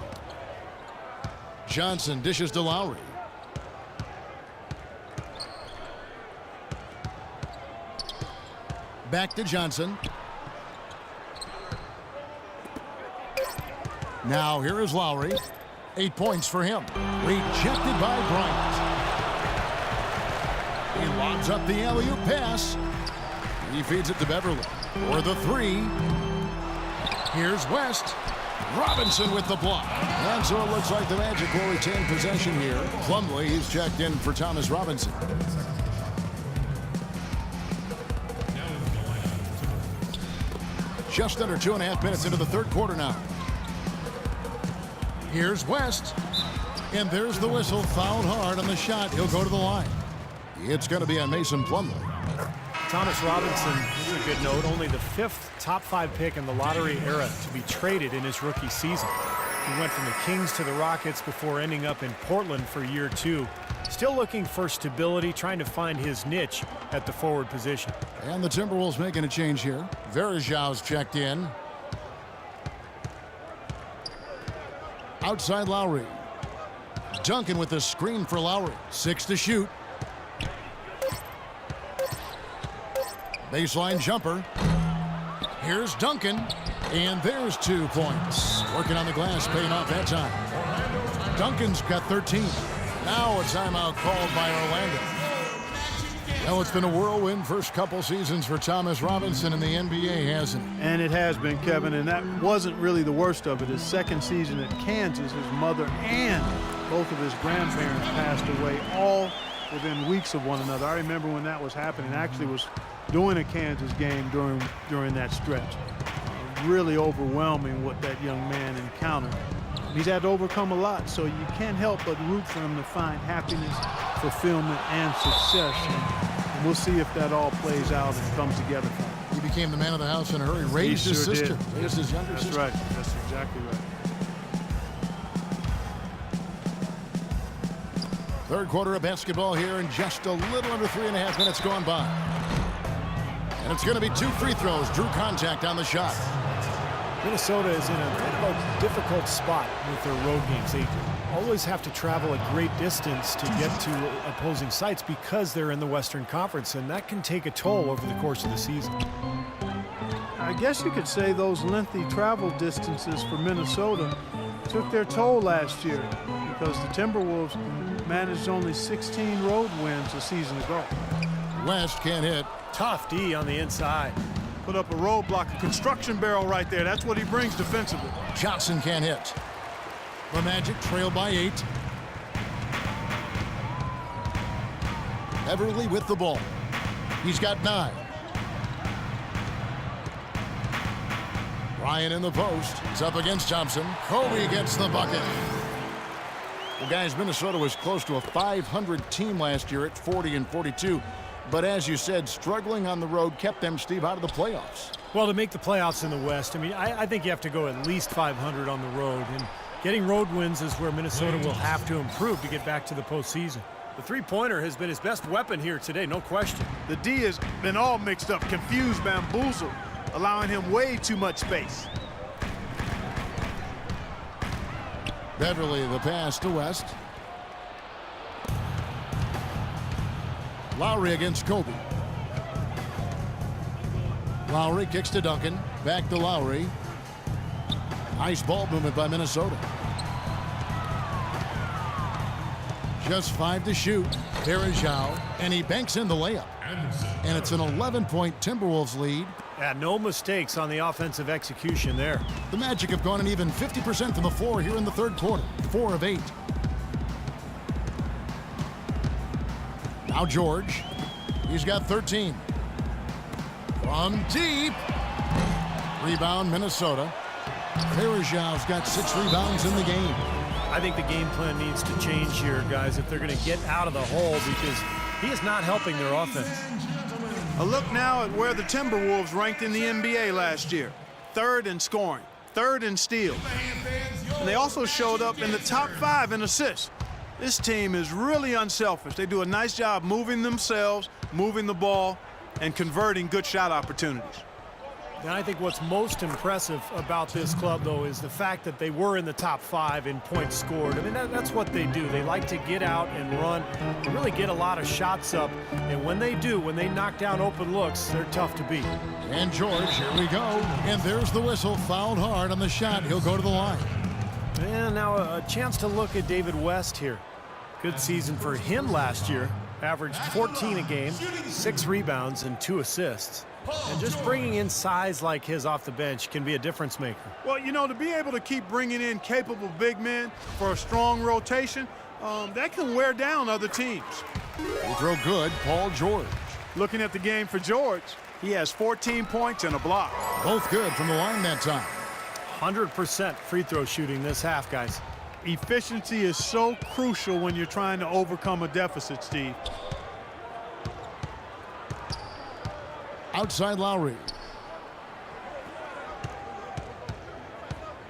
Johnson dishes to Lowry. Back to Johnson. Now here is Lowry. 8 points for him. Rejected by Bryant. He lobs up the alley-oop pass. He feeds it to Beverly for the three. Here's West. Robinson with the block. And so it looks like the Magic will retain possession here. Plumlee, he's checked in for Thomas Robinson. Just under 2.5 minutes into the third quarter now. Here's West. And there's the whistle. Fouled hard on the shot. He'll go to the line. It's going to be on Mason Plumlee. Thomas Robinson, this is a good note, only the 5th top 5 pick in the lottery era to be traded in his rookie season. He went from the Kings to the Rockets before ending up in Portland for year 2. Still looking for stability, trying to find his niche at the forward position. And the Timberwolves making a change here. Verajau's checked in. Outside Lowry. Duncan with the screen for Lowry. 6 to shoot. Baseline jumper. Here's Duncan. And there's 2 points. Working on the glass, paying off that time. Duncan's got 13. Now a timeout called by Orlando. Well, it's been a whirlwind first couple seasons for Thomas Robinson in the NBA, hasn't it? And it has been, Kevin, and that wasn't really the worst of it. His second season at Kansas, his mother and both of his grandparents passed away, all within weeks of one another. I remember when that was happening. I actually was doing a Kansas game during that stretch. Really overwhelming what that young man encountered. He's had to overcome a lot, so you can't help but root for him to find happiness, fulfillment, and success. And we'll see if that all plays out and comes together for him. He became the man of the house in a hurry. Raised his sister. Raised his younger sister. That's right. That's exactly right. Third quarter of basketball here, and just a little under 3.5 minutes gone by. And it's going to be 2 free throws. Drew contact on the shot. Minnesota is in a bit of a difficult spot with their road games. They always have to travel a great distance to get to opposing sites because they're in the Western Conference, and that can take a toll over the course of the season. I guess you could say those lengthy travel distances for Minnesota took their toll last year because the Timberwolves managed only 16 road wins a season ago. West can't hit. Tough D on the inside. Put up a roadblock, a construction barrel right there. That's what he brings defensively. Johnson can't hit. The Magic trail by 8. Beverly with the ball. He's got 9. Ryan in the post. It's up against Thompson. Kobe gets the bucket. Well, guys, Minnesota was close to a 500 team last year at 40-42. But as you said, struggling on the road kept them, Steve, out of the playoffs. Well, to make the playoffs in the West, I mean, I think you have to go at least 500 on the road. And getting road wins is where Minnesota will have to improve to get back to the postseason. The three-pointer has been his best weapon here today, no question. The D has been all mixed up, confused, bamboozled, allowing him way too much space. Beverly, the pass to West. Lowry against Kobe. Lowry kicks to Duncan. Back to Lowry. Nice ball movement by Minnesota. Just 5 to shoot. Verajau, and he banks in the layup. And it's an 11-point Timberwolves lead. Yeah, no mistakes on the offensive execution there. The Magic have gone an even 50% from the floor here in the third quarter. 4 of 8. Now George. He's got 13. From deep. Rebound, Minnesota. Varejão's got 6 rebounds in the game. I think the game plan needs to change here, guys, if they're going to get out of the hole, because he is not helping their offense. A look now at where the Timberwolves ranked in the NBA last year. 3rd in scoring, 3rd in steals. And they also showed up in the top 5 in assists. This team is really unselfish. They do a nice job moving themselves, moving the ball, and converting good shot opportunities. And I think what's most impressive about this club, though, is the fact that they were in the top 5 in points scored. I mean, that's what they do. They like to get out and run and really get a lot of shots up. And when they do, when they knock down open looks, they're tough to beat. And George, here we go. And there's the whistle, fouled hard on the shot. He'll go to the line. And now a chance to look at David West here. Good season for him last year. Averaged 14 a game, 6 rebounds, and 2 assists. And just bringing in size like his off the bench can be a difference maker. Well, you know, to be able to keep bringing in capable big men for a strong rotation, that can wear down other teams. They throw good, Paul George. Looking at the game for George, he has 14 points and a block. Both good from the line that time. 100% free throw shooting this half, guys. Efficiency is so crucial when you're trying to overcome a deficit, Steve. Outside Lowry.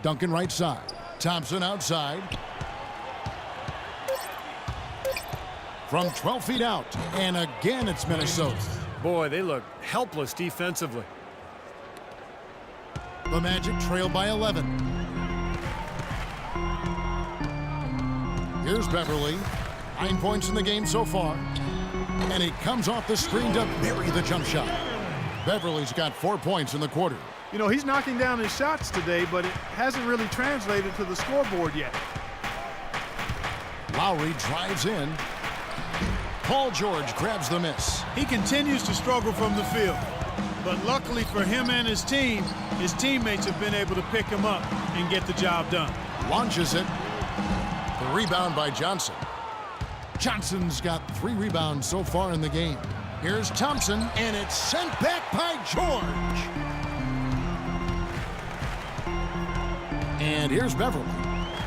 Duncan right side. Thompson outside. From 12 feet out. And again, it's Minnesota. Boy, they look helpless defensively. The Magic trail by 11. Here's Beverly. 9 points in the game so far. And he comes off the screen to bury the jump shot. Beverly's got 4 points in the quarter. You know, he's knocking down his shots today, but it hasn't really translated to the scoreboard yet. Lowry drives in. Paul George grabs the miss. He continues to struggle from the field. But luckily for him and his team, his teammates have been able to pick him up and get the job done. Launches it. The rebound by Johnson. Johnson's got 3 rebounds so far in the game. Here's Thompson, and it's sent back by George. And here's Beverly.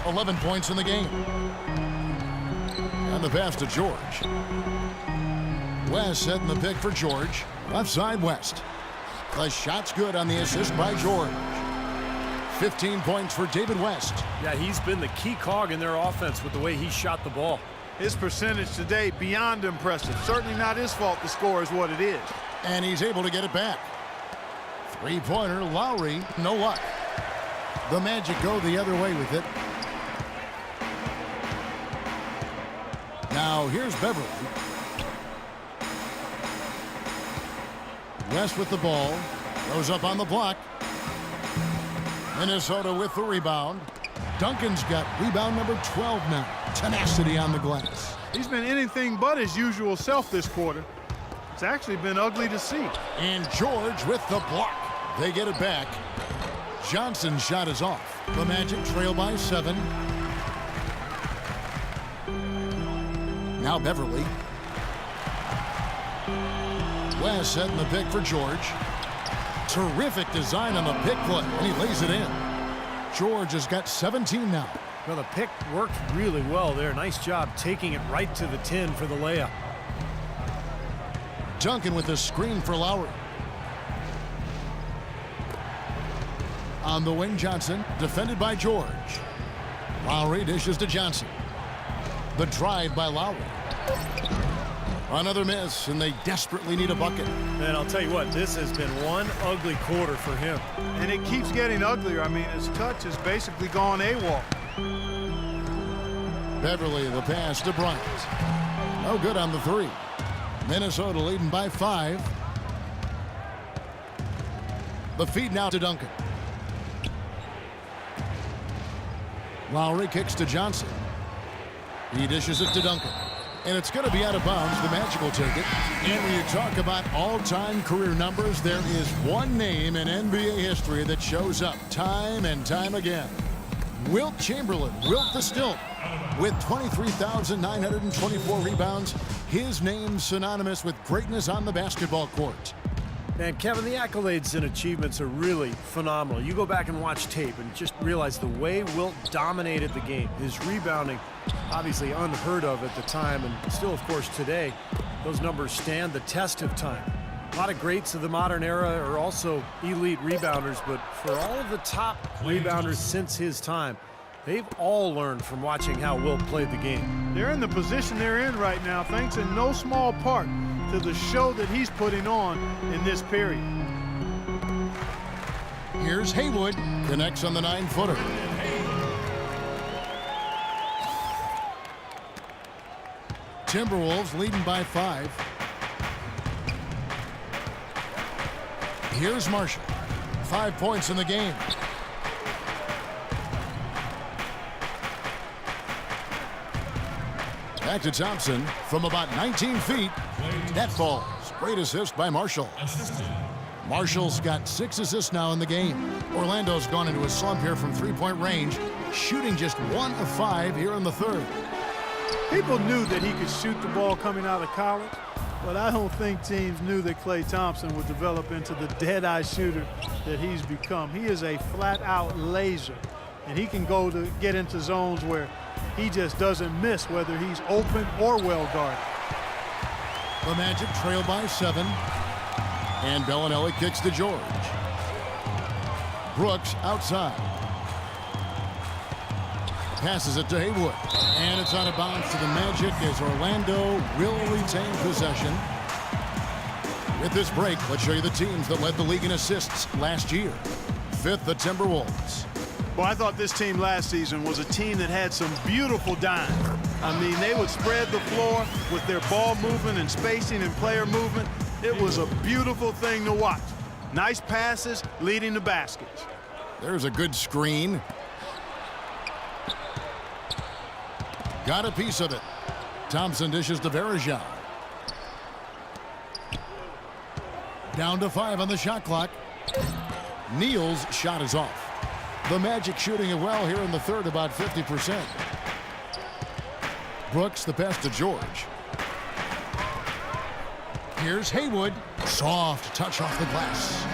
11 points in the game. And the pass to George. West setting the pick for George. Left side West. The shot's good on the assist by George. 15 points for David West. Yeah, he's been the key cog in their offense with the way he shot the ball. His percentage today, beyond impressive. Certainly not his fault the score is what it is. And he's able to get it back. 3-pointer, Lowry, no luck. The Magic go the other way with it. Now here's Beverly. West with the ball. Goes up on the block. Minnesota with the rebound. Duncan's got rebound number 12 now. Tenacity on the glass. He's been anything but his usual self this quarter. It's actually been ugly to see. And George with the block. They get it back. Johnson's shot is off. The Magic trail by 7. Now Beverly. West setting the pick for George. Terrific design on the pick play, and he lays it in. George has got 17 now. Well, the pick worked really well there. Nice job taking it right to the 10 for the layup. Duncan with the screen for Lowry. On the wing, Johnson, defended by George. Lowry dishes to Johnson. The drive by Lowry. Another miss, and they desperately need a bucket. And I'll tell you what, this has been one ugly quarter for him. And it keeps getting uglier. I mean, his touch has basically gone AWOL. Beverly, the pass to Bryant. No good on the 3. Minnesota leading by 5. The feed now to Duncan. Lowry kicks to Johnson. He dishes it to Duncan. And it's going to be out of bounds. The Magic will take it. And when you talk about all-time career numbers, there is one name in NBA history that shows up time and time again. Wilt Chamberlain, Wilt the Stilt, with 23,924 rebounds. His name synonymous with greatness on the basketball court. And Kevin, the accolades and achievements are really phenomenal. You go back and watch tape and just realize the way Wilt dominated the game. His rebounding, obviously unheard of at the time, and still, of course, today, those numbers stand the test of time. A lot of greats of the modern era are also elite rebounders, but for all of the top rebounders since his time, they've all learned from watching how Wilt played the game. They're in the position they're in right now, thanks in no small part to the show that he's putting on in this period. Here's Haywood, connects on the 9-footer. Timberwolves leading by 5. Here's Marshall, 5 points in the game. Back to Thompson from about 19 feet. That falls. Great assist by Marshall. Marshall's got 6 assists now in the game. Orlando's gone into a slump here from three-point range, shooting just 1 of 5 here in the third. People knew that he could shoot the ball coming out of college, but I don't think teams knew that Klay Thompson would develop into the dead-eye shooter that he's become. He is a flat-out laser, and he can go to get into zones where he just doesn't miss, whether he's open or well guarded. The Magic trail by 7, and Bellinelli kicks to George. Brooks outside. Passes it to Haywood, and it's out of bounds to the Magic as Orlando will retain possession. With this break, let's show you the teams that led the league in assists last year. 5th, the Timberwolves. Well, I thought this team last season was a team that had some beautiful dimes. I mean, they would spread the floor with their ball movement and spacing and player movement. It was a beautiful thing to watch. Nice passes leading to baskets. There's a good screen. Got a piece of it. Thompson dishes to Varejao. Down to 5 on the shot clock. Neal's shot is off. The Magic shooting it well here in the third, about 50%. Brooks the pass to George. Here's Haywood. Soft touch off the glass.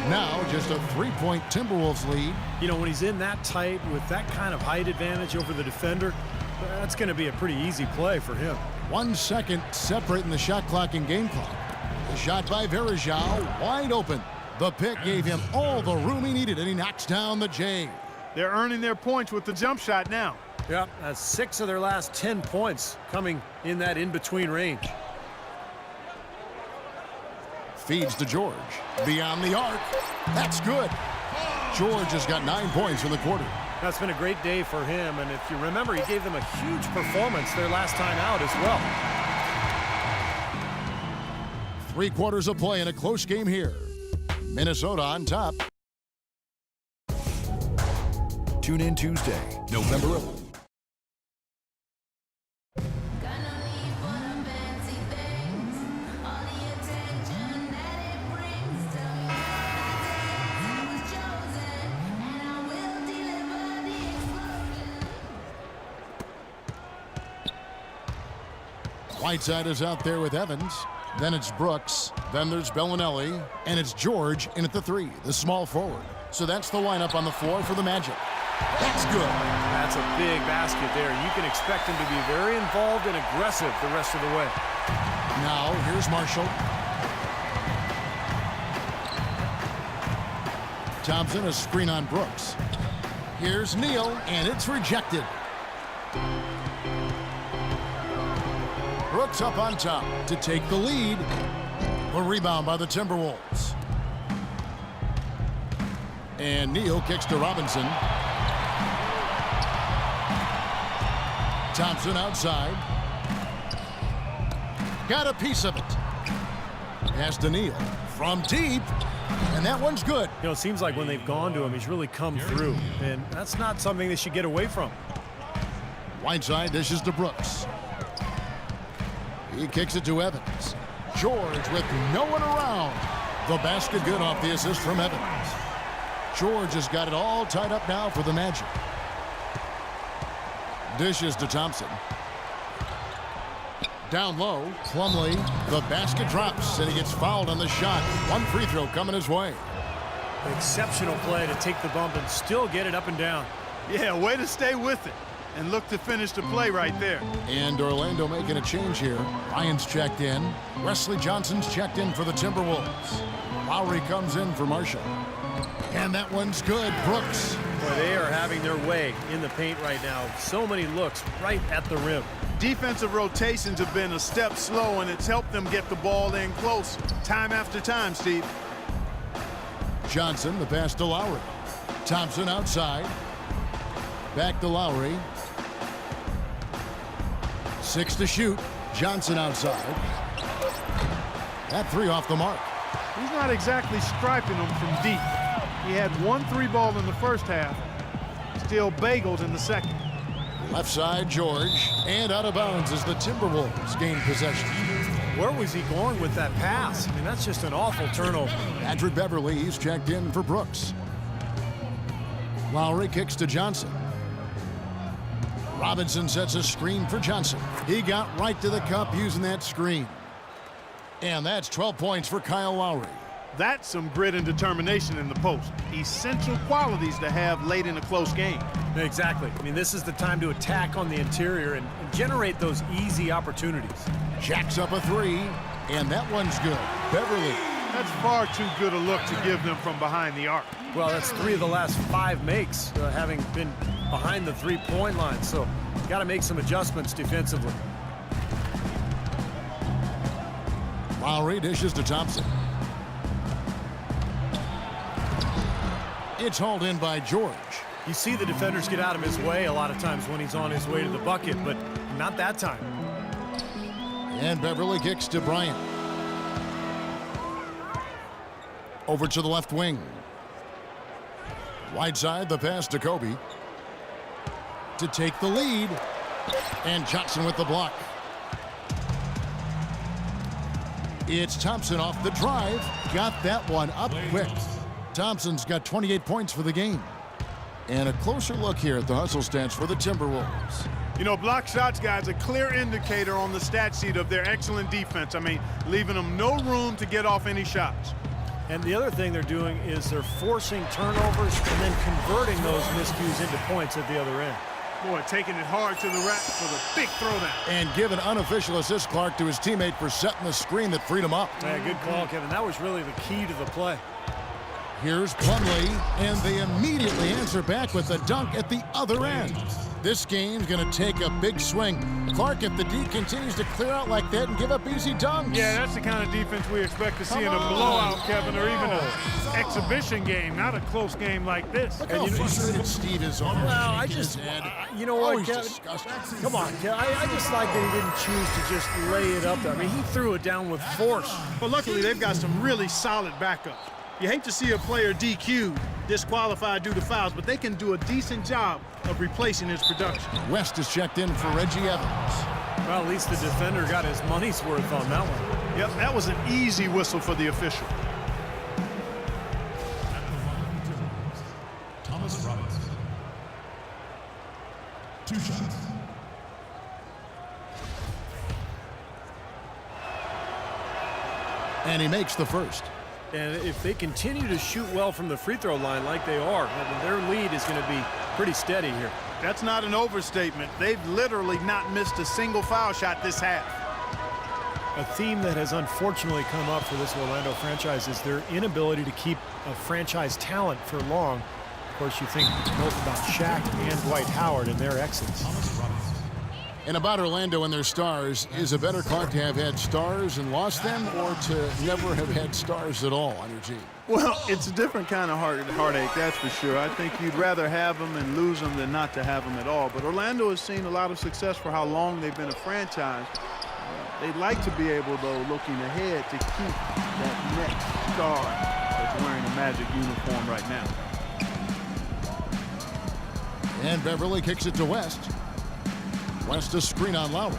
Now just a 3-point Timberwolves lead. You know, when he's in that tight with that kind of height advantage over the defender, that's going to be a pretty easy play for him. 1 second separating the shot clock and game clock. The shot by Varejao, wide open. The pick gave him all the room he needed, and he knocks down the J. They're earning their points with the jump shot now. Yeah, that's 6 of their last 10 points coming in that in-between range. Feeds to George. Beyond the arc. That's good. George has got 9 points in the quarter. That's been a great day for him, and if you remember, he gave them a huge performance their last time out as well. 3 quarters of play in a close game here. Minnesota on top. Tune in Tuesday, November 11th. Whiteside is out there with Evans. Then it's Brooks. Then there's Bellinelli. And it's George in at the 3, the small forward. So that's the lineup on the floor for the Magic. That's good. That's a big basket there. You can expect him to be very involved and aggressive the rest of the way. Now here's Marshall. Thompson, a screen on Brooks. Here's Neal, and it's rejected. Brooks up on top to take the lead. A rebound by the Timberwolves. And Neal kicks to Robinson. Thompson outside. Got a piece of it. Pass to Neal from deep. And that one's good. You know, it seems like when they've gone to him, he's really come through. And that's not something they should get away from. Whiteside dishes to Brooks. He kicks it to Evans. George with no one around. The basket good off the assist from Evans. George has got it all tied up now for the Magic. Dishes to Thompson. Down low, Plumlee. The basket drops, and he gets fouled on the shot. One free throw coming his way. Exceptional play to take the bump and still get it up and down. Yeah, way to stay with it and look to finish the play right there. And Orlando making a change here. Ryan's checked in. Wesley Johnson's checked in for the Timberwolves. Lowry comes in for Marshall. And that one's good. Brooks. Boy, they are having their way in the paint right now. So many looks right at the rim. Defensive rotations have been a step slow, and it's helped them get the ball in close time after time, Steve. Johnson, the pass to Lowry. Thompson outside. Back to Lowry. 6 to shoot. Johnson outside. That three off the mark. He's not exactly striping them from deep. He had 1 3-ball in the first half. Still bagels in the second. Left side, George. And out of bounds as the Timberwolves gain possession. Where was he going with that pass? I mean, that's just an awful turnover. Patrick Beverly, he's checked in for Brooks. Lowry kicks to Johnson. Robinson sets a screen for Johnson. He got right to the cup using that screen. And that's 12 points for Kyle Lowry. That's some grit and determination in the post. Essential qualities to have late in a close game. Exactly. I mean, this is the time to attack on the interior and generate those easy opportunities. Jacks up a three, and that one's good. Beverly. That's far too good a look to give them from behind the arc. Well, that's 3 of the last 5 makes, having been behind the three-point line. So, got to make some adjustments defensively. Lowry dishes to Thompson. It's hauled in by George. You see the defenders get out of his way a lot of times when he's on his way to the bucket, but not that time. And Beverly kicks to Bryant. Over to the left wing. Wide side, the pass to Kobe. To take the lead. And Johnson with the block. It's Thompson off the drive. Got that one up quick. Thompson's got 28 points for the game. And a closer look here at the hustle stats for the Timberwolves. You know, block shots, guys, a clear indicator on the stat sheet of their excellent defense. I mean, leaving them no room to get off any shots. And the other thing they're doing is they're forcing turnovers and then converting those miscues into points at the other end. Boy, taking it hard to the rack for the big throwdown. And give an unofficial assist, Clark, to his teammate for setting the screen that freed him up. Yeah, good call, Kevin. That was really the key to the play. Here's Plumlee, and they immediately answer back with a dunk at the other end. This game's going to take a big swing. Clark, if the D continues to clear out like that and give up easy dunks. Yeah, that's the kind of defense we expect to see in a blowout, Kevin, or even an exhibition game, not a close game like this. Look how frustrated Steve is on. Well, I just, you know what, Kevin? Come on, Kevin. I just like that he didn't choose to just lay it up there. I mean, he threw it down with force. But luckily, they've got some really solid backups. You hate to see a player DQ'd, disqualified due to fouls, but they can do a decent job of replacing his production. West is checked in for Reggie Evans. Well, at least the defender got his money's worth on that one. Yep, that was an easy whistle for the official. Thomas Robinson. 2 shots. And he makes the first. And if they continue to shoot well from the free throw line like they are, their lead is going to be pretty steady here. That's not an overstatement. They've literally not missed a single foul shot this half. A theme that has unfortunately come up for this Orlando franchise is their inability to keep a franchise talent for long. Of course, you think both about Shaq and Dwight Howard and their exits. And about Orlando and their stars, is it better, Clark, to have had stars and lost them, or to never have had stars at all on your team? Well, it's a different kind of heartache, that's for sure. I think you'd rather have them and lose them than not to have them at all. But Orlando has seen a lot of success for how long they've been a franchise. They'd like to be able, though, looking ahead, to keep that next star that's wearing a Magic uniform right now. And Beverly kicks it to West. West a screen on Lowry.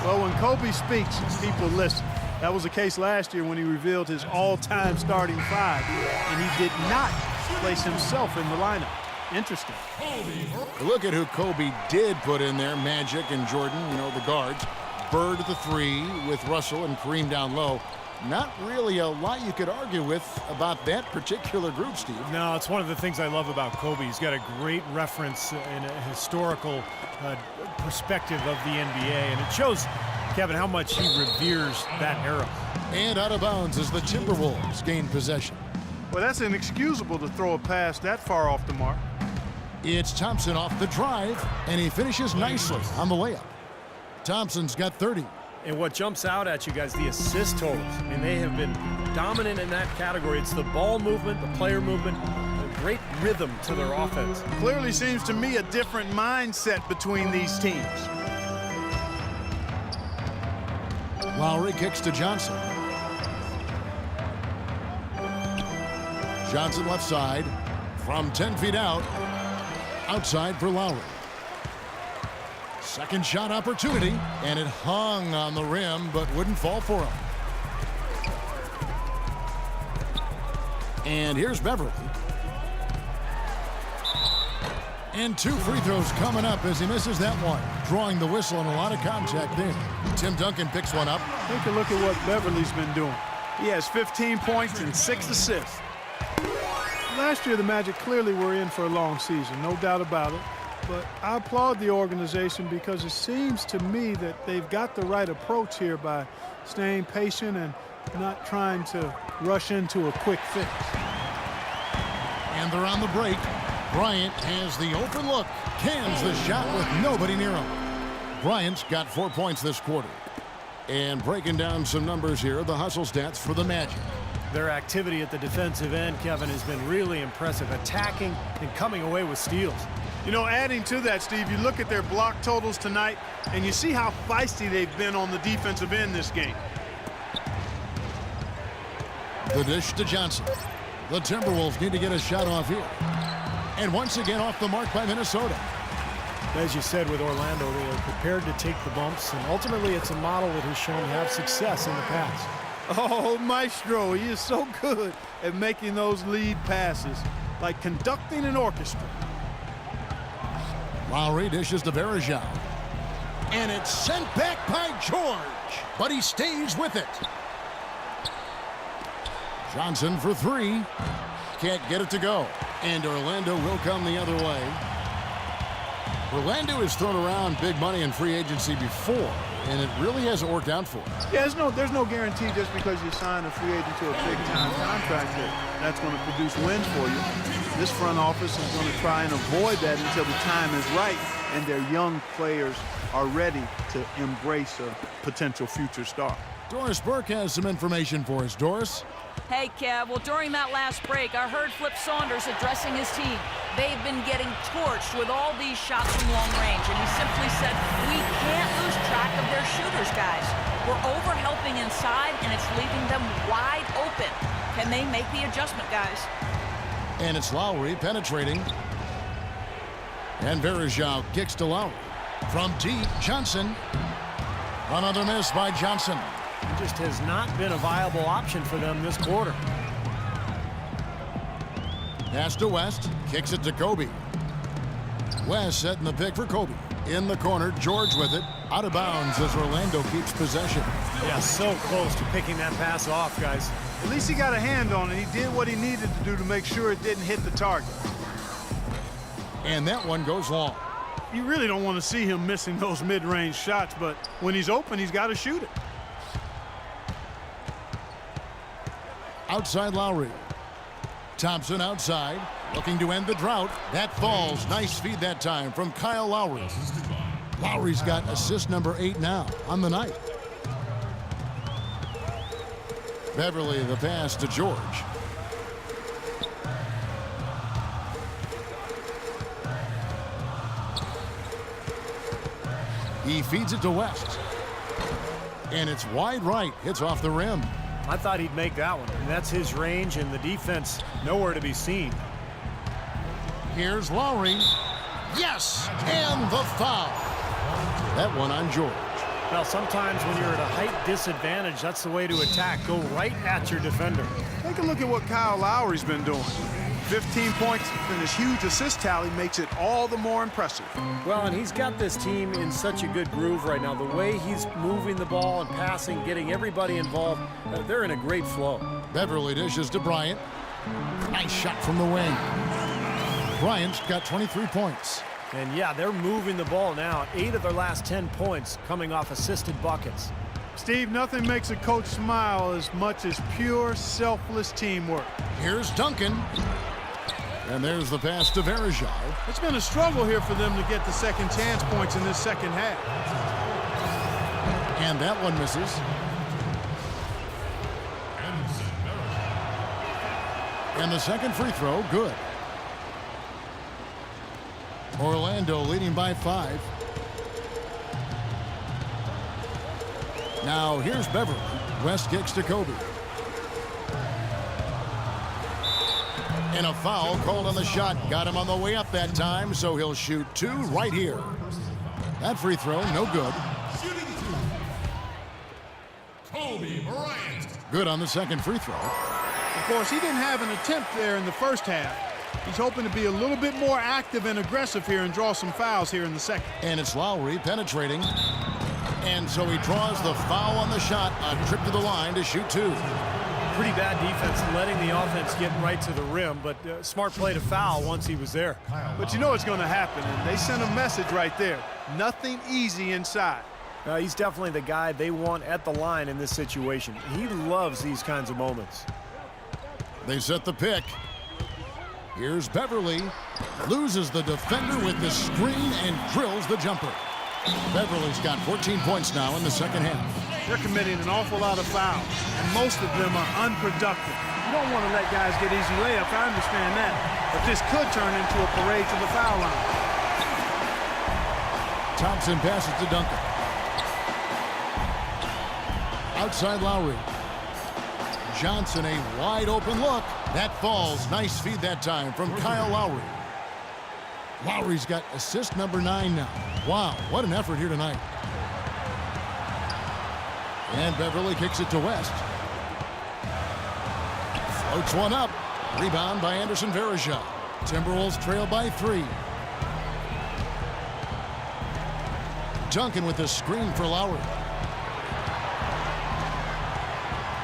Well, when Kobe speaks, people listen. That was the case last year when he revealed his all-time starting five, and he did not place himself in the lineup. Interesting. Look at who Kobe did put in there. Magic and Jordan, you know, the guards. Bird at the three with Russell and Kareem down low. Not really a lot you could argue with about that particular group, Steve. No, it's one of the things I love about Kobe. He's got a great reference and a historical perspective of the NBA, and it shows, Kevin, how much he reveres that era. And out of bounds as the Timberwolves gain possession. Well, that's inexcusable to throw a pass that far off the mark. It's Thompson off the drive, and he finishes nicely on the layup. Thompson's got 30. And what jumps out at you guys, the assist totals. I mean, they have been dominant in that category. It's the ball movement, the player movement, a great rhythm to their offense. Clearly seems to me a different mindset between these teams. Lowry kicks to Johnson. Johnson left side from 10 feet out. Outside for Lowry. Second shot opportunity, and it hung on the rim, but wouldn't fall for him. And here's Beverly. And 2 free throws coming up as he misses that one. Drawing the whistle and a lot of contact there. Tim Duncan picks one up. Take a look at what Beverly's been doing. He has 15 points and 6 assists. Last year, the Magic clearly were in for a long season, no doubt about it. But I applaud the organization because it seems to me that they've got the right approach here by staying patient and not trying to rush into a quick fix. And they're on the break. Bryant has the open look. Cans the shot with nobody near him. Bryant's got 4 points this quarter. And breaking down some numbers here, the hustle stats for the Magic. Their activity at the defensive end, Kevin, has been really impressive, attacking and coming away with steals. You know, adding to that, Steve, you look at their block totals tonight, and you see how feisty they've been on the defensive end this game. The dish to Johnson. The Timberwolves need to get a shot off here. And once again off the mark by Minnesota. As you said with Orlando, they are prepared to take the bumps, and ultimately it's a model that has shown to have success in the past. Oh, Maestro, he is so good at making those lead passes, like conducting an orchestra. Lowry dishes to Varejao. And it's sent back by George, but he stays with it. Johnson for 3. Can't get it to go. And Orlando will come the other way. Orlando has thrown around big money in free agency before, and it really hasn't worked out for him. Yeah, there's no guarantee just because you sign a free agent to a big-time contract that's going to produce wins for you. This front office is going to try and avoid that until the time is right and their young players are ready to embrace a potential future star. Doris Burke has some information for us. Doris? Hey, Kev. Well, during that last break, I heard Flip Saunders addressing his team. They've been getting torched with all these shots from long range, and he simply said, we can't lose track of their shooters, guys. We're over-helping inside, and it's leaving them wide open. Can they make the adjustment, guys? And it's Lowry penetrating. And Varejao kicks to Lowry. From deep, Johnson. Another miss by Johnson. He just has not been a viable option for them this quarter. Pass to West. Kicks it to Kobe. West setting the pick for Kobe. In the corner, George with it. Out of bounds as Orlando keeps possession. Yeah, so close to picking that pass off, guys. At least he got a hand on it. He did what he needed to do to make sure it didn't hit the target. And that one goes long. You really don't want to see him missing those mid-range shots, but when he's open, he's got to shoot it. Outside Lowry. Thompson outside, looking to end the drought. That falls. Nice feed that time from Kyle Lowry. Lowry's got assist number 8 now on the night. Beverly the pass to George. He feeds it to West. And it's wide right. Hits off the rim. I thought he'd make that one. And that's his range, and the defense nowhere to be seen. Here's Lowry. Yes! And the foul. That one on George. Well, sometimes when you're at a height disadvantage, that's the way to attack. Go right at your defender. Take a look at what Kyle Lowry's been doing. 15 points and his huge assist tally makes it all the more impressive. Well, and he's got this team in such a good groove right now. The way he's moving the ball and passing, getting everybody involved, they're in a great flow. Beverly dishes to Bryant. Nice shot from the wing. Bryant's got 23 points. And yeah, they're moving the ball now. 8 of their last 10 points coming off assisted buckets. Steve, nothing makes a coach smile as much as pure, selfless teamwork. Here's Duncan. And there's the pass to Verjao. It's been a struggle here for them to get the second chance points in this second half. And that one misses. And the second free throw, good. Orlando leading by 5. Now here's Beverly. West kicks to Kobe. And a foul called on the shot. Got him on the way up that time, so he'll shoot 2 right here. That free throw, no good. Kobe Bryant. Good on the second free throw. Of course, he didn't have an attempt there in the first half. He's hoping to be a little bit more active and aggressive here and draw some fouls here in the second. And it's Lowry penetrating. And so he draws the foul on the shot. A trip to the line to shoot 2. Pretty bad defense letting the offense get right to the rim, but smart play to foul once he was there. But you know it's going to happen, and they sent a message right there. Nothing easy inside. He's definitely the guy they want at the line in this situation. He loves these kinds of moments. They set the pick. Here's Beverly. Loses the defender with the screen and drills the jumper. Beverly's got 14 points now in the second half. They're committing an awful lot of fouls, and most of them are unproductive. You don't want to let guys get easy layups, I understand that. But this could turn into a parade to the foul line. Thompson passes to Duncan. Outside Lowry. Johnson, a wide open look. That falls. Nice feed that time from Kyle Lowry. Lowry's got assist number 9 now. Wow, what an effort here tonight. And Beverly kicks it to West. Floats one up. Rebound by Anderson Verjao. Timberwolves trail by 3. Duncan with the screen for Lowry.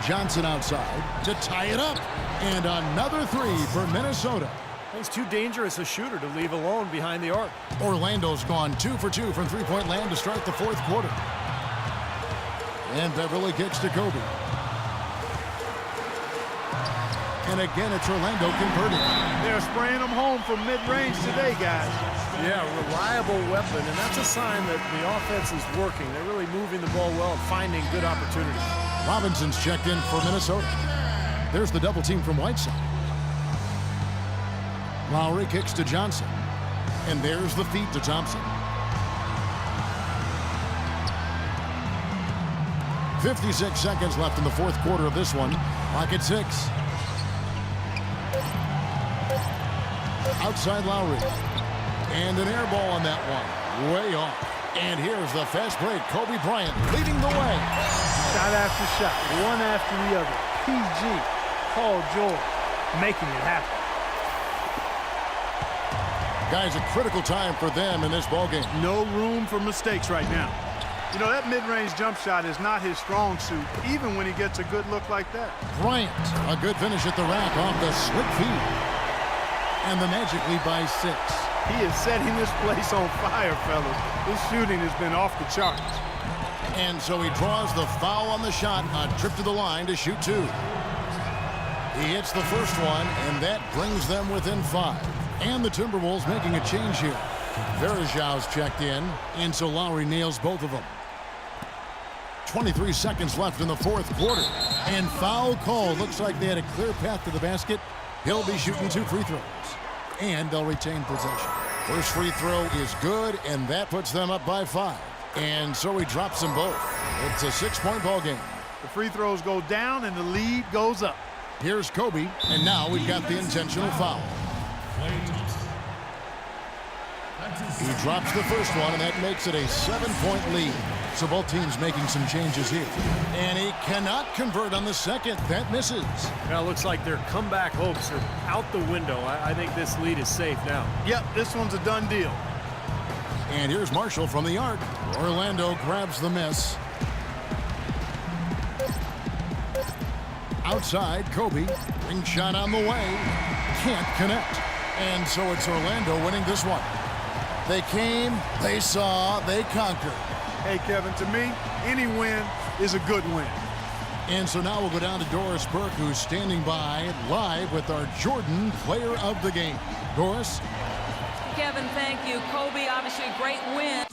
Johnson outside to tie it up. And another 3 for Minnesota. He's too dangerous a shooter to leave alone behind the arc. Orlando's gone 2 for 2 from three-point land to start the fourth quarter. And Beverly kicks to Kobe. And again, it's Orlando converting. They're spraying them home from mid-range today, guys. Yeah, reliable weapon, and that's a sign that the offense is working. They're really moving the ball well and finding good opportunities. Robinson's checked in for Minnesota. There's the double team from Whiteside. Lowry kicks to Johnson. And there's the feed to Thompson. 56 seconds left in the fourth quarter of this one. Clock at 6. Outside Lowry. And an air ball on that one. Way off. And here's the fast break. Kobe Bryant leading the way. Shot after shot, one after the other. PG, Paul George, making it happen. Guys, a critical time for them in this ballgame. No room for mistakes right now. You know, that mid-range jump shot is not his strong suit, even when he gets a good look like that. Bryant, a good finish at the rack off the slick feed. And the Magic lead by 6. He is setting this place on fire, fellas. His shooting has been off the charts. And so he draws the foul on the shot, a trip to the line to shoot 2. He hits the first one, and that brings them within 5. And the Timberwolves making a change here. Verjao's checked in, and so Lowry nails both of them. 23 seconds left in the fourth quarter. And foul call. Looks like they had a clear path to the basket. He'll be shooting 2 free throws. And they'll retain possession. First free throw is good, and that puts them up by 5. And so he drops them both. It's a 6-point ball game. The free throws go down, and the lead goes up. Here's Kobe, and now we've got the intentional foul. He drops the first one, and that makes it a 7-point lead. So both teams making some changes here. And he cannot convert on the second. That misses. Well, it looks like their comeback hopes are out the window. I think this lead is safe now. Yep, this one's a done deal. And here's Marshall from the arc. Orlando grabs the miss. Outside, Kobe. Ring shot on the way. Can't connect. And so it's Orlando winning this one. They came, they saw, they conquered. Hey, Kevin, to me, any win is a good win. And so now we'll go down to Doris Burke, who's standing by live with our Jordan Player of the Game. Doris? Kevin, thank you. Kobe, obviously a great win.